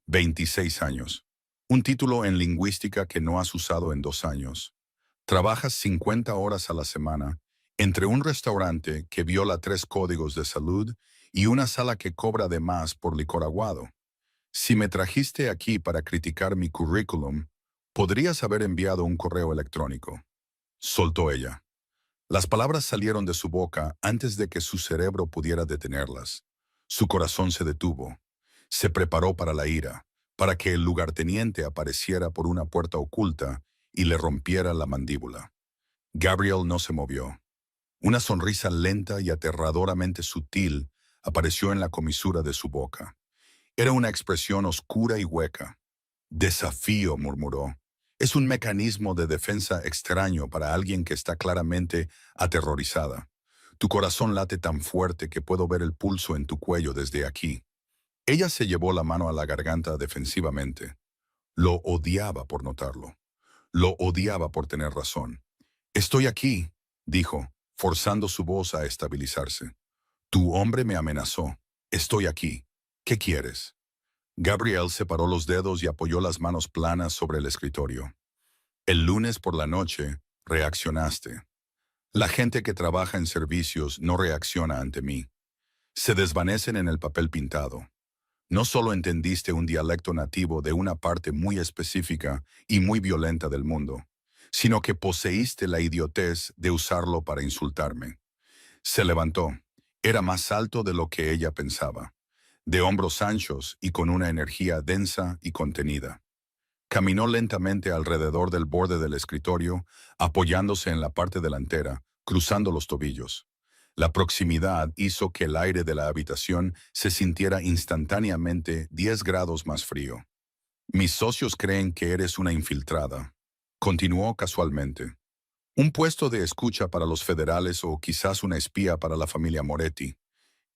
26 años. Un título en lingüística que no has usado en 2 años. Trabajas 50 horas a la semana, entre un restaurante que viola 3 códigos de salud y una sala que cobra de más por licor aguado. Si me trajiste aquí para criticar mi currículum, podrías haber enviado un correo electrónico. Soltó ella. Las palabras salieron de su boca antes de que su cerebro pudiera detenerlas. Su corazón se detuvo. Se preparó para la ira, para que el lugarteniente apareciera por una puerta oculta y le rompiera la mandíbula. Gabriel no se movió. Una sonrisa lenta y aterradoramente sutil apareció en la comisura de su boca. Era una expresión oscura y hueca. Desafío, murmuró. Es un mecanismo de defensa extraño para alguien que está claramente aterrorizada. Tu corazón late tan fuerte que puedo ver el pulso en tu cuello desde aquí. Ella se llevó la mano a la garganta defensivamente. Lo odiaba por notarlo. Lo odiaba por tener razón. Estoy aquí, dijo, forzando su voz a estabilizarse. Tu hombre me amenazó. Estoy aquí. ¿Qué quieres? Gabriel separó los dedos y apoyó las manos planas sobre el escritorio. El lunes por la noche, reaccionaste. La gente que trabaja en servicios no reacciona ante mí. Se desvanecen en el papel pintado. No solo entendiste un dialecto nativo de una parte muy específica y muy violenta del mundo, sino que poseíste la idiotez de usarlo para insultarme. Se levantó. Era más alto de lo que ella pensaba, de hombros anchos y con una energía densa y contenida. Caminó lentamente alrededor del borde del escritorio, apoyándose en la parte delantera, cruzando los tobillos. La proximidad hizo que el aire de la habitación se sintiera instantáneamente 10 grados más frío. Mis socios creen que eres una infiltrada. Continuó casualmente. Un puesto de escucha para los federales o quizás una espía para la familia Moretti.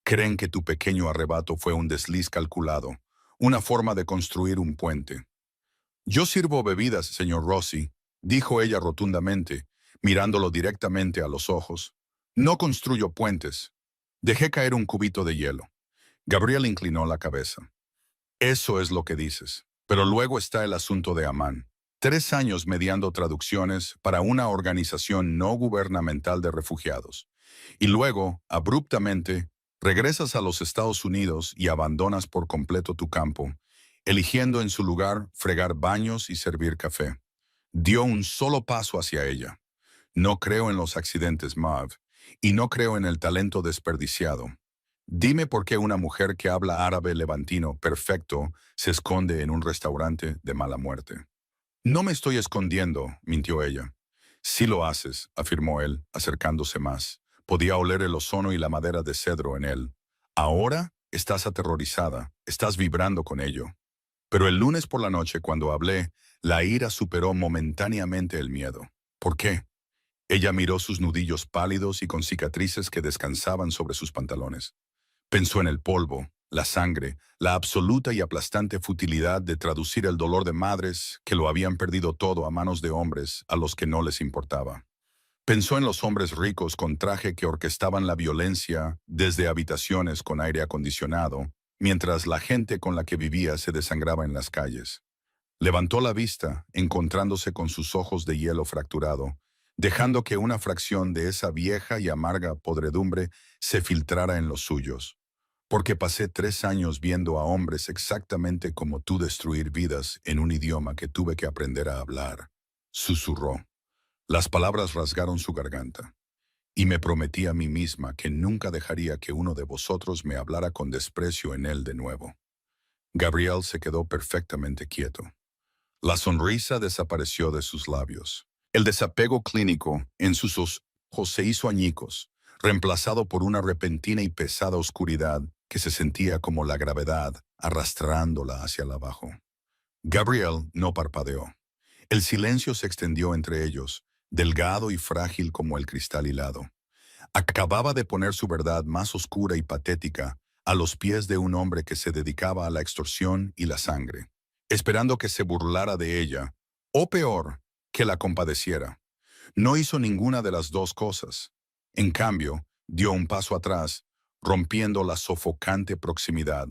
Creen que tu pequeño arrebato fue un desliz calculado, una forma de construir un puente. Yo sirvo bebidas, señor Rossi, dijo ella rotundamente, mirándolo directamente a los ojos. No construyo puentes. Dejé caer un cubito de hielo. Gabriel inclinó la cabeza. Eso es lo que dices. Pero luego está el asunto de Amán. 3 años mediando traducciones para una organización no gubernamental de refugiados. Y luego, abruptamente, regresas a los Estados Unidos y abandonas por completo tu campo, eligiendo en su lugar fregar baños y servir café. Dio un solo paso hacia ella. No creo en los accidentes, Mav, y no creo en el talento desperdiciado. Dime por qué una mujer que habla árabe levantino perfecto se esconde en un restaurante de mala muerte. No me estoy escondiendo, mintió ella. Sí lo haces, afirmó él, acercándose más. Podía oler el ozono y la madera de cedro en él. Ahora estás aterrorizada. Estás vibrando con ello. Pero el lunes por la noche, cuando hablé, la ira superó momentáneamente el miedo. ¿Por qué? Ella miró sus nudillos pálidos y con cicatrices que descansaban sobre sus pantalones. Pensó en el polvo, la sangre, la absoluta y aplastante futilidad de traducir el dolor de madres que lo habían perdido todo a manos de hombres a los que no les importaba. Pensó en los hombres ricos con traje que orquestaban la violencia desde habitaciones con aire acondicionado, mientras la gente con la que vivía se desangraba en las calles. Levantó la vista, encontrándose con sus ojos de hielo fracturado, dejando que una fracción de esa vieja y amarga podredumbre se filtrara en los suyos. Porque pasé 3 años viendo a hombres exactamente como tú destruir vidas en un idioma que tuve que aprender a hablar. Susurró. Las palabras rasgaron su garganta. Y me prometí a mí misma que nunca dejaría que uno de vosotros me hablara con desprecio en él de nuevo. Gabriel se quedó perfectamente quieto. La sonrisa desapareció de sus labios. El desapego clínico en sus ojos se hizo añicos, reemplazado por una repentina y pesada oscuridad que se sentía como la gravedad arrastrándola hacia el abajo. Gabriel no parpadeó. El silencio se extendió entre ellos, delgado y frágil como el cristal hilado. Acababa de poner su verdad más oscura y patética a los pies de un hombre que se dedicaba a la extorsión y la sangre, esperando que se burlara de ella, o peor, que la compadeciera. No hizo ninguna de las dos cosas. En cambio, dio un paso atrás, rompiendo la sofocante proximidad.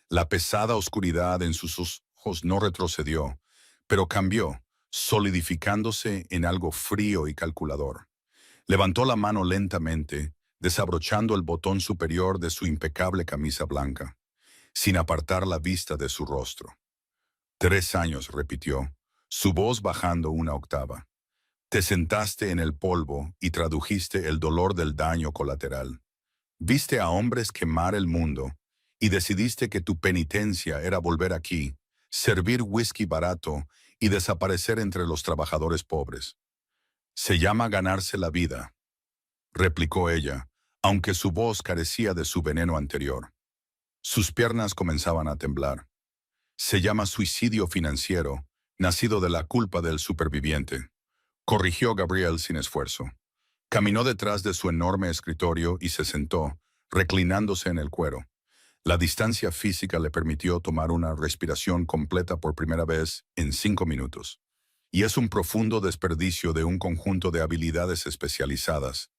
La pesada oscuridad en sus ojos no retrocedió, pero cambió, solidificándose en algo frío y calculador. Levantó la mano lentamente, desabrochando el botón superior de su impecable camisa blanca, sin apartar la vista de su rostro. 3 años, repitió, su voz bajando una octava. Te sentaste en el polvo y tradujiste el dolor del daño colateral. Viste a hombres quemar el mundo y decidiste que tu penitencia era volver aquí, servir whisky barato y desaparecer entre los trabajadores pobres. Se llama ganarse la vida, replicó ella, aunque su voz carecía de su veneno anterior. Sus piernas comenzaban a temblar. Se llama suicidio financiero, nacido de la culpa del superviviente, corrigió Gabriel sin esfuerzo. Caminó detrás de su enorme escritorio y se sentó, reclinándose en el cuero. La distancia física le permitió tomar una respiración completa por primera vez en 5 minutos. Y es un profundo desperdicio de un conjunto de habilidades especializadas.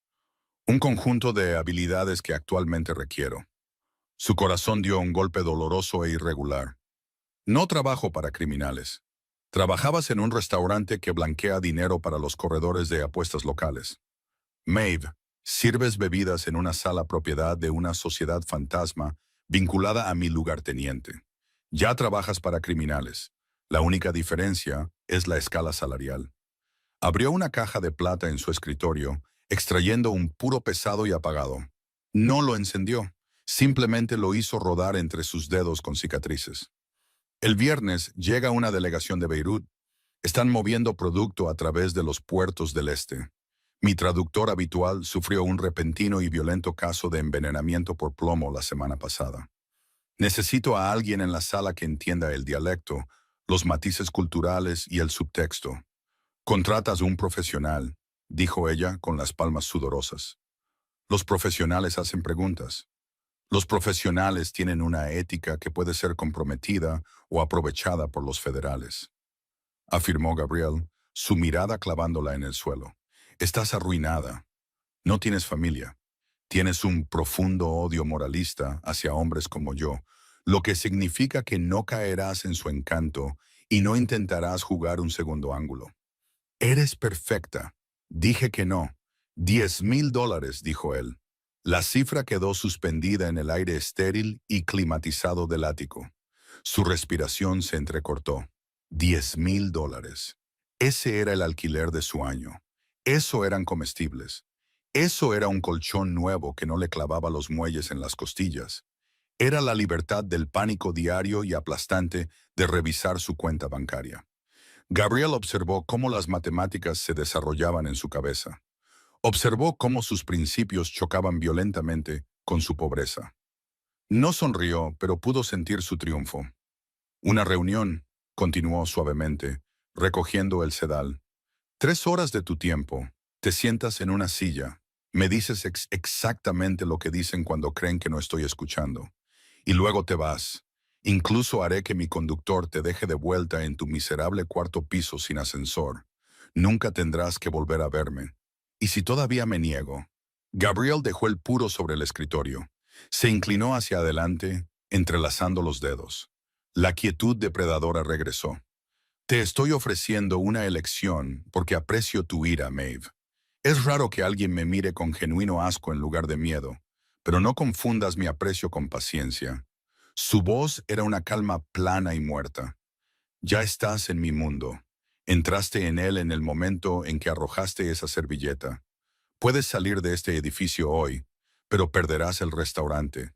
Un conjunto de habilidades que actualmente requiero. Su corazón dio un golpe doloroso e irregular. No trabajo para criminales. Trabajabas en un restaurante que blanquea dinero para los corredores de apuestas locales. Maeve, sirves bebidas en una sala propiedad de una sociedad fantasma vinculada a mi lugarteniente. Ya trabajas para criminales. La única diferencia es la escala salarial. Abrió una caja de plata en su escritorio, extrayendo un puro pesado y apagado. No lo encendió, simplemente lo hizo rodar entre sus dedos con cicatrices. El viernes llega una delegación de Beirut. Están moviendo producto a través de los puertos del este. Mi traductor habitual sufrió un repentino y violento caso de envenenamiento por plomo la semana pasada. Necesito a alguien en la sala que entienda el dialecto, los matices culturales y el subtexto. Contratas a un profesional, dijo ella con las palmas sudorosas. Los profesionales hacen preguntas. Los profesionales tienen una ética que puede ser comprometida o aprovechada por los federales, afirmó Gabriel, su mirada clavándola en el suelo. Estás arruinada. No tienes familia. Tienes un profundo odio moralista hacia hombres como yo, lo que significa que no caerás en su encanto y no intentarás jugar un segundo ángulo. Eres perfecta. Dije que no. $10,000, dijo él. La cifra quedó suspendida en el aire estéril y climatizado del ático. Su respiración se entrecortó. $10,000. Ese era el alquiler de su año. Eso eran comestibles. Eso era un colchón nuevo que no le clavaba los muelles en las costillas. Era la libertad del pánico diario y aplastante de revisar su cuenta bancaria. Gabriel observó cómo las matemáticas se desarrollaban en su cabeza. Observó cómo sus principios chocaban violentamente con su pobreza. No sonrió, pero pudo sentir su triunfo. Una reunión, continuó suavemente, recogiendo el sedal. 3 horas de tu tiempo. Te sientas en una silla. Me dices exactamente lo que dicen cuando creen que no estoy escuchando. Y luego te vas. Incluso haré que mi conductor te deje de vuelta en tu miserable cuarto piso sin ascensor. Nunca tendrás que volver a verme. ¿Y si todavía me niego? Gabriel dejó el puro sobre el escritorio. Se inclinó hacia adelante, entrelazando los dedos. La quietud depredadora regresó. Te estoy ofreciendo una elección porque aprecio tu ira, Maeve. Es raro que alguien me mire con genuino asco en lugar de miedo, pero no confundas mi aprecio con paciencia. Su voz era una calma plana y muerta. Ya estás en mi mundo. Entraste en él en el momento en que arrojaste esa servilleta. Puedes salir de este edificio hoy, pero perderás el restaurante.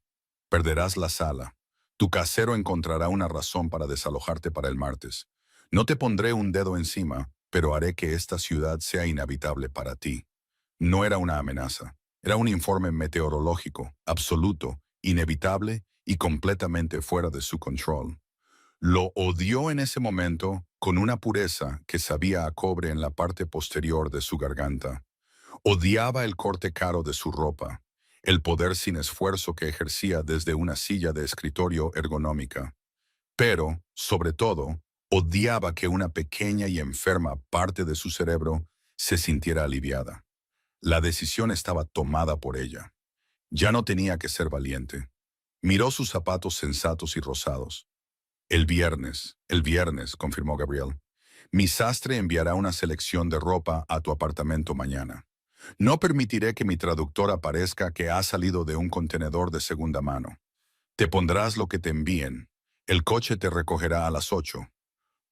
Perderás la sala. Tu casero encontrará una razón para desalojarte para el martes. No te pondré un dedo encima, pero haré que esta ciudad sea inhabitable para ti. No era una amenaza. Era un informe meteorológico, absoluto, inevitable y completamente fuera de su control. Lo odió en ese momento con una pureza que sabía a cobre en la parte posterior de su garganta. Odiaba el corte caro de su ropa, el poder sin esfuerzo que ejercía desde una silla de escritorio ergonómica. Pero, sobre todo, odiaba que una pequeña y enferma parte de su cerebro se sintiera aliviada. La decisión estaba tomada por ella. Ya no tenía que ser valiente. Miró sus zapatos sensatos y rosados. El viernes, confirmó Gabriel. Mi sastre enviará una selección de ropa a tu apartamento mañana. No permitiré que mi traductor parezca que ha salido de un contenedor de segunda mano. Te pondrás lo que te envíen. El coche te recogerá a las 8.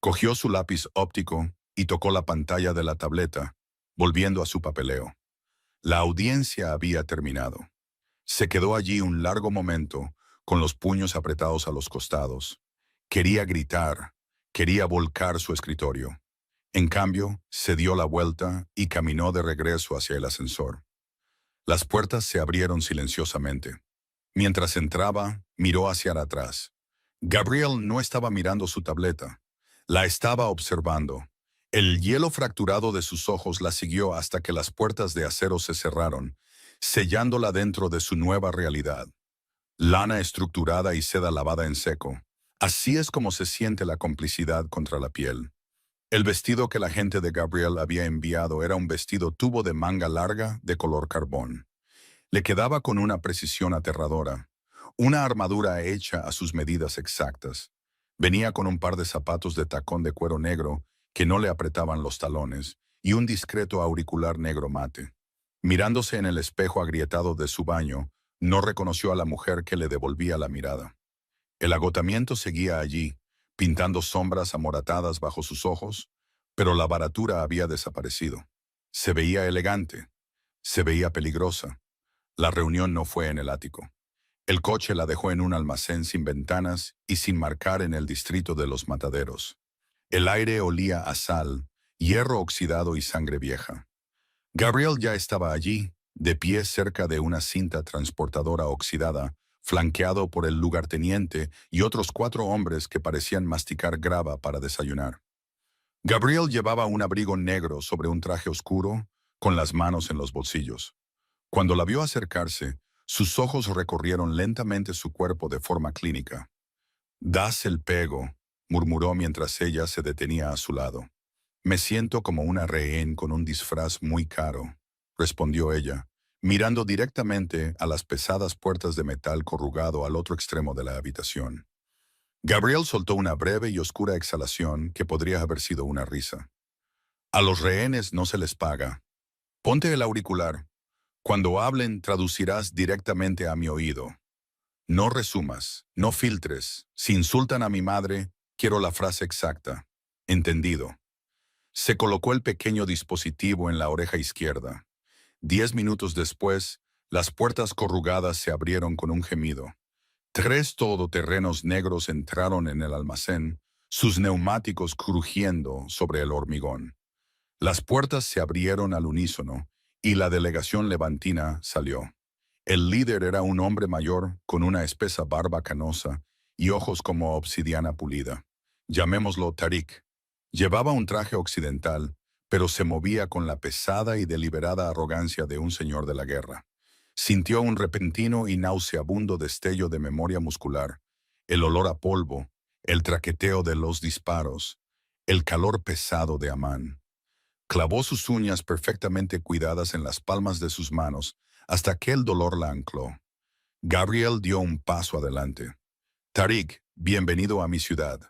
Cogió su lápiz óptico y tocó la pantalla de la tableta, volviendo a su papeleo. La audiencia había terminado. Se quedó allí un largo momento, con los puños apretados a los costados. Quería gritar, quería volcar su escritorio. En cambio, se dio la vuelta y caminó de regreso hacia el ascensor. Las puertas se abrieron silenciosamente. Mientras entraba, miró hacia atrás. Gabriel no estaba mirando su tableta. La estaba observando. El hielo fracturado de sus ojos la siguió hasta que las puertas de acero se cerraron, sellándola dentro de su nueva realidad. Lana estructurada y seda lavada en seco. Así es como se siente la complicidad contra la piel. El vestido que la gente de Gabriel había enviado era un vestido tubo de manga larga de color carbón. Le quedaba con una precisión aterradora, una armadura hecha a sus medidas exactas. Venía con un par de zapatos de tacón de cuero negro que no le apretaban los talones y un discreto auricular negro mate. Mirándose en el espejo agrietado de su baño, no reconoció a la mujer que le devolvía la mirada. El agotamiento seguía allí, pintando sombras amoratadas bajo sus ojos, pero la baratura había desaparecido. Se veía elegante, se veía peligrosa. La reunión no fue en el ático. El coche la dejó en un almacén sin ventanas y sin marcar en el distrito de los mataderos. El aire olía a sal, hierro oxidado y sangre vieja. Gabriel ya estaba allí, de pie cerca de una cinta transportadora oxidada, flanqueado por el lugarteniente y otros 4 hombres que parecían masticar grava para desayunar. Gabriel llevaba un abrigo negro sobre un traje oscuro, con las manos en los bolsillos. Cuando la vio acercarse, sus ojos recorrieron lentamente su cuerpo de forma clínica. «Das el pego», murmuró mientras ella se detenía a su lado. «Me siento como una rehén con un disfraz muy caro», respondió ella, mirando directamente a las pesadas puertas de metal corrugado al otro extremo de la habitación. Gabriel soltó una breve y oscura exhalación que podría haber sido una risa. «A los rehenes no se les paga. Ponte el auricular. Cuando hablen, traducirás directamente a mi oído. No resumas, no filtres. Si insultan a mi madre, quiero la frase exacta. Entendido». Se colocó el pequeño dispositivo en la oreja izquierda. 10 minutos después, las puertas corrugadas se abrieron con un gemido. 3 todoterrenos negros entraron en el almacén, sus neumáticos crujiendo sobre el hormigón. Las puertas se abrieron al unísono y la delegación levantina salió. El líder era un hombre mayor con una espesa barba canosa y ojos como obsidiana pulida. Llamémoslo Tariq. Llevaba un traje occidental, pero se movía con la pesada y deliberada arrogancia de un señor de la guerra. Sintió un repentino y nauseabundo destello de memoria muscular, el olor a polvo, el traqueteo de los disparos, el calor pesado de Amán. Clavó sus uñas perfectamente cuidadas en las palmas de sus manos hasta que el dolor la ancló. Gabriel dio un paso adelante. Tariq, bienvenido a mi ciudad.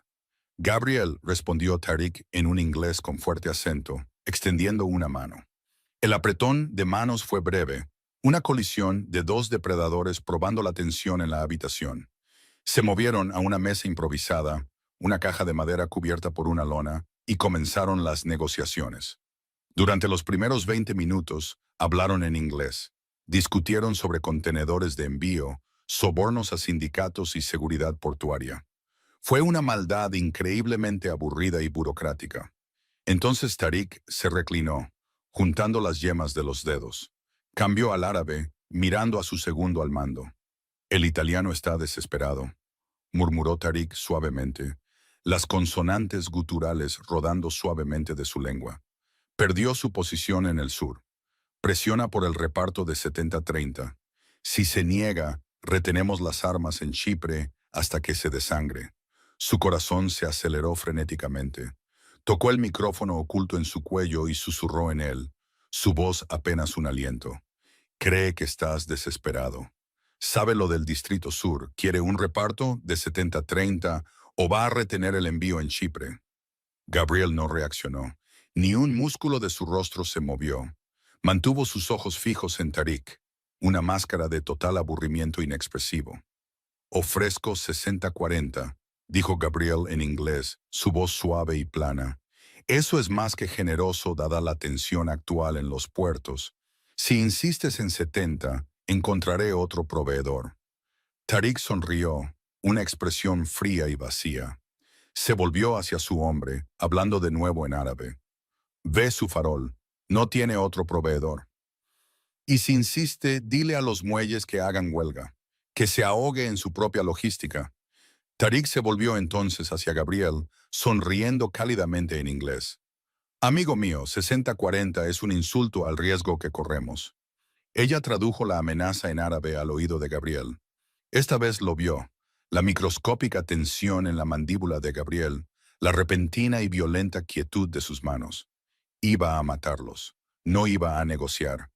Gabriel, respondió Tariq en un inglés con fuerte acento, extendiendo una mano. El apretón de manos fue breve, una colisión de dos depredadores probando la tensión en la habitación. Se movieron a una mesa improvisada, una caja de madera cubierta por una lona, y comenzaron las negociaciones. Durante los primeros 20 minutos, hablaron en inglés. Discutieron sobre contenedores de envío, sobornos a sindicatos y seguridad portuaria. Fue una maldad increíblemente aburrida y burocrática. Entonces Tariq se reclinó, juntando las yemas de los dedos. Cambió al árabe, mirando a su segundo al mando. El italiano está desesperado, murmuró Tariq suavemente, las consonantes guturales rodando suavemente de su lengua. Perdió su posición en el sur. Presiona por el reparto de 70-30. Si se niega, retenemos las armas en Chipre hasta que se desangre. Su corazón se aceleró frenéticamente. Tocó el micrófono oculto en su cuello y susurró en él, su voz apenas un aliento. Cree que estás desesperado. Sabe lo del Distrito Sur. ¿Quiere un reparto de 70-30 o va a retener el envío en Chipre? Gabriel no reaccionó. Ni un músculo de su rostro se movió. Mantuvo sus ojos fijos en Tariq, una máscara de total aburrimiento inexpresivo. Ofrezco 60-40, dijo Gabriel en inglés, su voz suave y plana. Eso es más que generoso dada la tensión actual en los puertos. Si insistes en 70, encontraré otro proveedor. Tariq sonrió, una expresión fría y vacía. Se volvió hacia su hombre, hablando de nuevo en árabe. Ve su farol, no tiene otro proveedor. Y si insiste, dile a los muelles que hagan huelga, que se ahogue en su propia logística. Tariq se volvió entonces hacia Gabriel, sonriendo cálidamente en inglés. Amigo mío, 60-40 es un insulto al riesgo que corremos. Ella tradujo la amenaza en árabe al oído de Gabriel. Esta vez lo vio, la microscópica tensión en la mandíbula de Gabriel, la repentina y violenta quietud de sus manos. Iba a matarlos, no iba a negociar.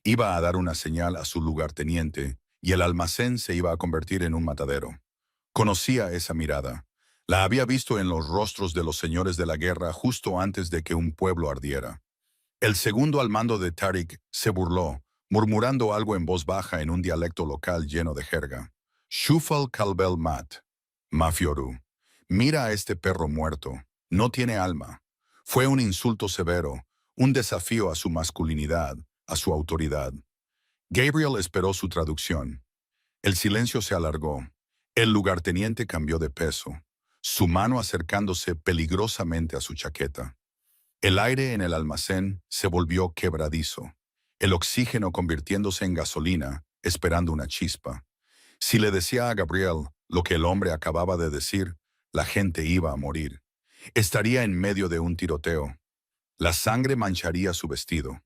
Iba a dar una señal a su lugarteniente y el almacén se iba a convertir en un matadero. Conocía esa mirada. La había visto en los rostros de los señores de la guerra justo antes de que un pueblo ardiera. El segundo al mando de Tariq se burló, murmurando algo en voz baja en un dialecto local lleno de jerga. Shufal Kalbel Mat, Mafioru. Mira a este perro muerto. No tiene alma. Fue un insulto severo, un desafío a su masculinidad, a su autoridad. Gabriel esperó su traducción. El silencio se alargó. El lugarteniente cambió de peso, su mano acercándose peligrosamente a su chaqueta. El aire en el almacén se volvió quebradizo, el oxígeno convirtiéndose en gasolina, esperando una chispa. Si le decía a Gabriel lo que el hombre acababa de decir, la gente iba a morir. Estaría en medio de un tiroteo. La sangre mancharía su vestido.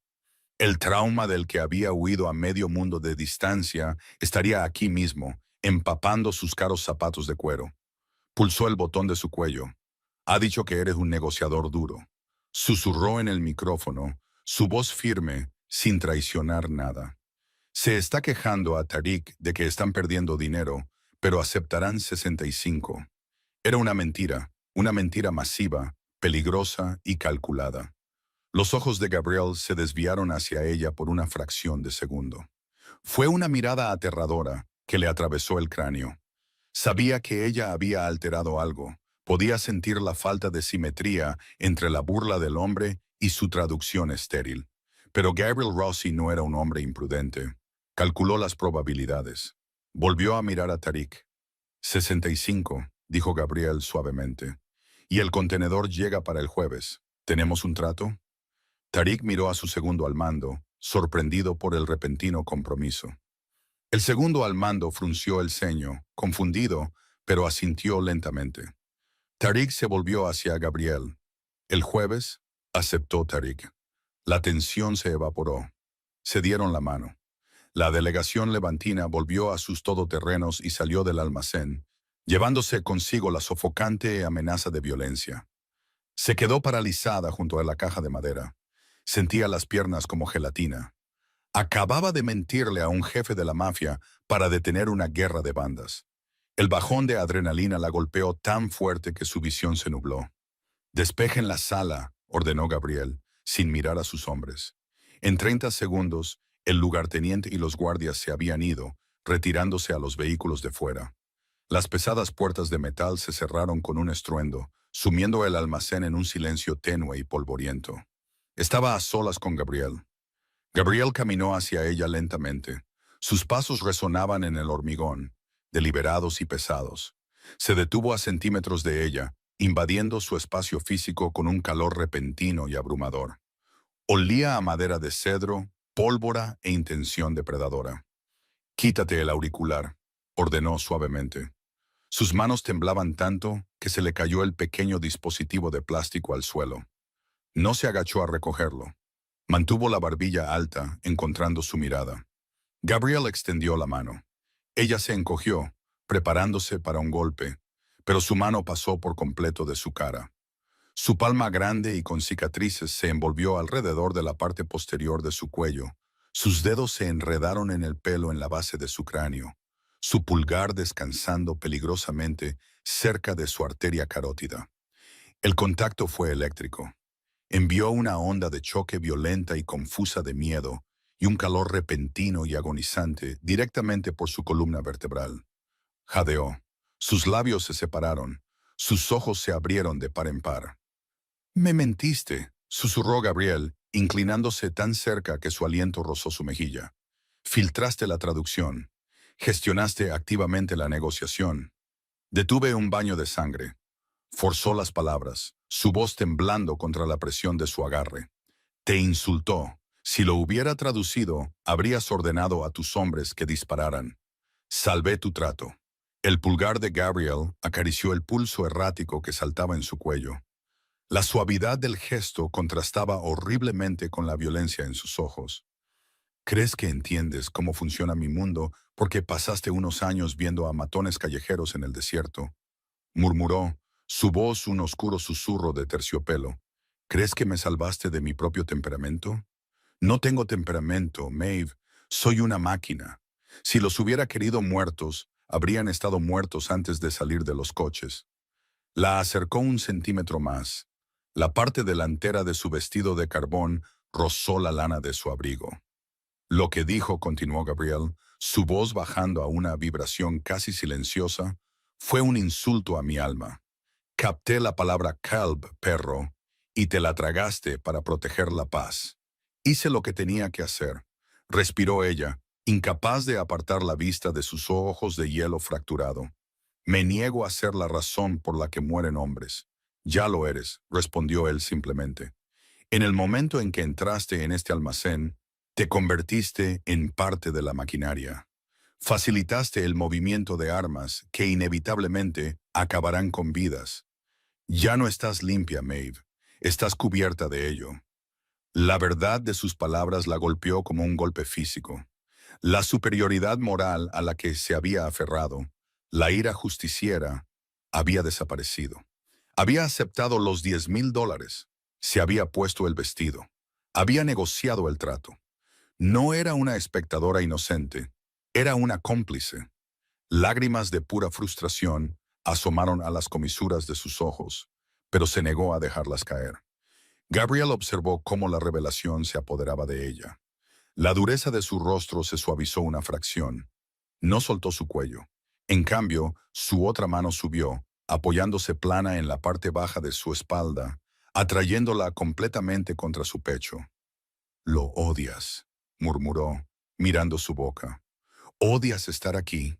El trauma del que había huido a medio mundo de distancia estaría aquí mismo, empapando sus caros zapatos de cuero. Pulsó el botón de su cuello. Ha dicho que eres un negociador duro. Susurró en el micrófono, su voz firme, sin traicionar nada. Se está quejando a Tariq de que están perdiendo dinero, pero aceptarán 65. Era una mentira masiva, peligrosa y calculada. Los ojos de Gabriel se desviaron hacia ella por una fracción de segundo. Fue una mirada aterradora que le atravesó el cráneo. Sabía que ella había alterado algo. Podía sentir la falta de simetría entre la burla del hombre y su traducción estéril. Pero Gabriel Rossi no era un hombre imprudente. Calculó las probabilidades. Volvió a mirar a Tariq. 65, dijo Gabriel suavemente. Y el contenedor llega para el jueves. ¿Tenemos un trato? Tariq miró a su segundo al mando, sorprendido por el repentino compromiso. El segundo al mando frunció el ceño, confundido, pero asintió lentamente. Tariq se volvió hacia Gabriel. El jueves, aceptó Tariq. La tensión se evaporó. Se dieron la mano. La delegación levantina volvió a sus todoterrenos y salió del almacén, llevándose consigo la sofocante amenaza de violencia. Se quedó paralizada junto a la caja de madera. Sentía las piernas como gelatina. Acababa de mentirle a un jefe de la mafia para detener una guerra de bandas. El bajón de adrenalina la golpeó tan fuerte que su visión se nubló. «Despejen la sala», ordenó Gabriel, sin mirar a sus hombres. En 30 segundos, el lugarteniente y los guardias se habían ido, retirándose a los vehículos de fuera. Las pesadas puertas de metal se cerraron con un estruendo, sumiendo el almacén en un silencio tenue y polvoriento. Estaba a solas con Gabriel. Gabriel caminó hacia ella lentamente. Sus pasos resonaban en el hormigón, deliberados y pesados. Se detuvo a centímetros de ella, invadiendo su espacio físico con un calor repentino y abrumador. Olía a madera de cedro, pólvora e intención depredadora. «Quítate el auricular», ordenó suavemente. Sus manos temblaban tanto que se le cayó el pequeño dispositivo de plástico al suelo. No se agachó a recogerlo. Mantuvo la barbilla alta, encontrando su mirada. Gabriel extendió la mano. Ella se encogió, preparándose para un golpe, pero su mano pasó por completo de su cara. Su palma grande y con cicatrices se envolvió alrededor de la parte posterior de su cuello. Sus dedos se enredaron en el pelo en la base de su cráneo, su pulgar descansando peligrosamente cerca de su arteria carótida. El contacto fue eléctrico. Envió una onda de choque violenta y confusa de miedo y un calor repentino y agonizante directamente por su columna vertebral. Jadeó. Sus labios se separaron. Sus ojos se abrieron de par en par. «Me mentiste», susurró Gabriel, inclinándose tan cerca que su aliento rozó su mejilla. «Filtraste la traducción. Gestionaste activamente la negociación. Detuve un baño de sangre». Forzó las palabras, su voz temblando contra la presión de su agarre. «Te insultó. Si lo hubiera traducido, habrías ordenado a tus hombres que dispararan. Salvé tu trato». El pulgar de Gabriel acarició el pulso errático que saltaba en su cuello. La suavidad del gesto contrastaba horriblemente con la violencia en sus ojos. «¿Crees que entiendes cómo funciona mi mundo porque pasaste unos años viendo a matones callejeros en el desierto?», murmuró, su voz un oscuro susurro de terciopelo. «¿Crees que me salvaste de mi propio temperamento? No tengo temperamento, Maeve. Soy una máquina. Si los hubiera querido muertos, habrían estado muertos antes de salir de los coches». La acercó un centímetro más. La parte delantera de su vestido de carbón rozó la lana de su abrigo. «Lo que dijo», continuó Gabriel, su voz bajando a una vibración casi silenciosa, «fue un insulto a mi alma. Capté la palabra kalb, perro, y te la tragaste para proteger la paz. Hice lo que tenía que hacer», respiró ella, incapaz de apartar la vista de sus ojos de hielo fracturado. «Me niego a ser la razón por la que mueren hombres». «Ya lo eres», respondió él simplemente. «En el momento en que entraste en este almacén, te convertiste en parte de la maquinaria. Facilitaste el movimiento de armas que inevitablemente acabarán con vidas. Ya no estás limpia, Maeve. Estás cubierta de ello». La verdad de sus palabras la golpeó como un golpe físico. La superioridad moral a la que se había aferrado, la ira justiciera, había desaparecido. Había aceptado los $10,000. Se había puesto el vestido. Había negociado el trato. No era una espectadora inocente, era una cómplice. Lágrimas de pura frustración asomaron a las comisuras de sus ojos, pero se negó a dejarlas caer. Gabriel observó cómo la revelación se apoderaba de ella. La dureza de su rostro se suavizó una fracción. No soltó su cuello. En cambio, su otra mano subió, apoyándose plana en la parte baja de su espalda, atrayéndola completamente contra su pecho. «Lo odias», murmuró, mirando su boca. «Odias estar aquí».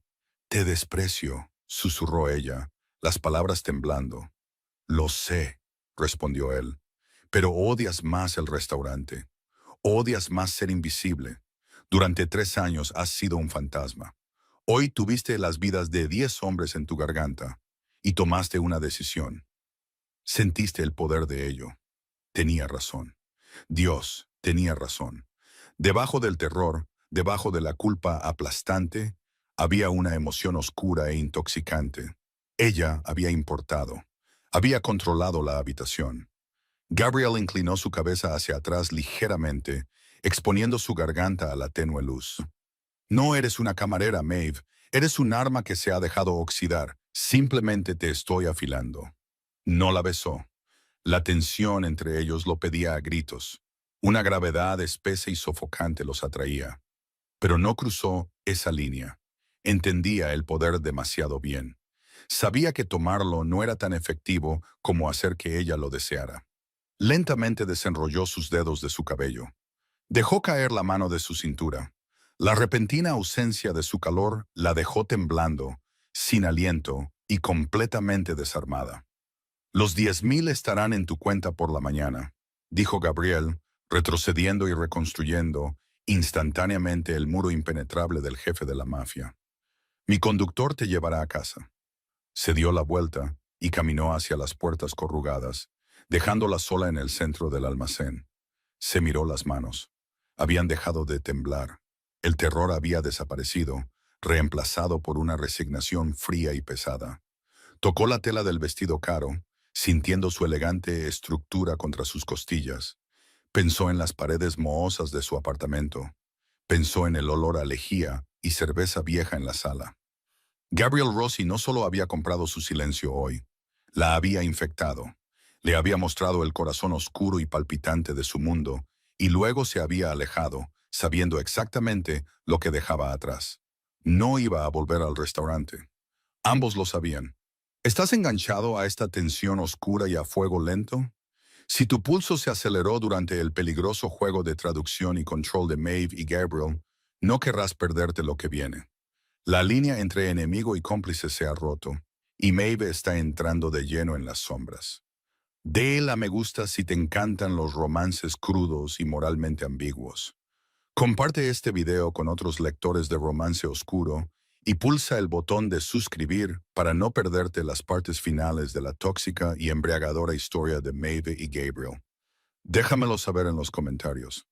«Te desprecio», susurró ella, las palabras temblando. «Lo sé», respondió él, «pero odias más el restaurante. Odias más ser invisible. Durante 3 años has sido un fantasma. Hoy tuviste las vidas de 10 hombres en tu garganta y tomaste una decisión. Sentiste el poder de ello. Tenía razón. Dios tenía razón. Debajo del terror, debajo de la culpa aplastante, había una emoción oscura e intoxicante. Ella había importado. Había controlado la habitación. Gabriel inclinó su cabeza hacia atrás ligeramente, exponiendo su garganta a la tenue luz. No eres una camarera, Maeve. Eres un arma que se ha dejado oxidar. Simplemente te estoy afilando. No la besó. La tensión entre ellos lo pedía a gritos. Una gravedad espesa y sofocante los atraía. Pero no cruzó esa línea. Entendía el poder demasiado bien. Sabía que tomarlo no era tan efectivo como hacer que ella lo deseara. Lentamente desenrolló sus dedos de su cabello. Dejó caer la mano de su cintura. La repentina ausencia de su calor la dejó temblando, sin aliento y completamente desarmada. Los 10,000 estarán en tu cuenta por la mañana, dijo Gabriel, retrocediendo y reconstruyendo instantáneamente el muro impenetrable del jefe de la mafia. Mi conductor te llevará a casa. Se dio la vuelta y caminó hacia las puertas corrugadas, dejándola sola en el centro del almacén. Se miró las manos. Habían dejado de temblar. El terror había desaparecido, reemplazado por una resignación fría y pesada. Tocó la tela del vestido caro, sintiendo su elegante estructura contra sus costillas. Pensó en las paredes mohosas de su apartamento. Pensó en el olor a lejía y cerveza vieja en la sala. Gabriel Rossi no solo había comprado su silencio hoy, la había infectado. Le había mostrado el corazón oscuro y palpitante de su mundo, y luego se había alejado, sabiendo exactamente lo que dejaba atrás. No iba a volver al restaurante. Ambos lo sabían. ¿Estás enganchado a esta tensión oscura y a fuego lento? Si tu pulso se aceleró durante el peligroso juego de traducción y control de Maeve y Gabriel, no querrás perderte lo que viene. La línea entre enemigo y cómplice se ha roto, y Maeve está entrando de lleno en las sombras. Dale a me gusta si te encantan los romances crudos y moralmente ambiguos. Comparte este video con otros lectores de romance oscuro y pulsa el botón de suscribir para no perderte las partes finales de la tóxica y embriagadora historia de Maeve y Gabriel. Déjamelo saber en los comentarios.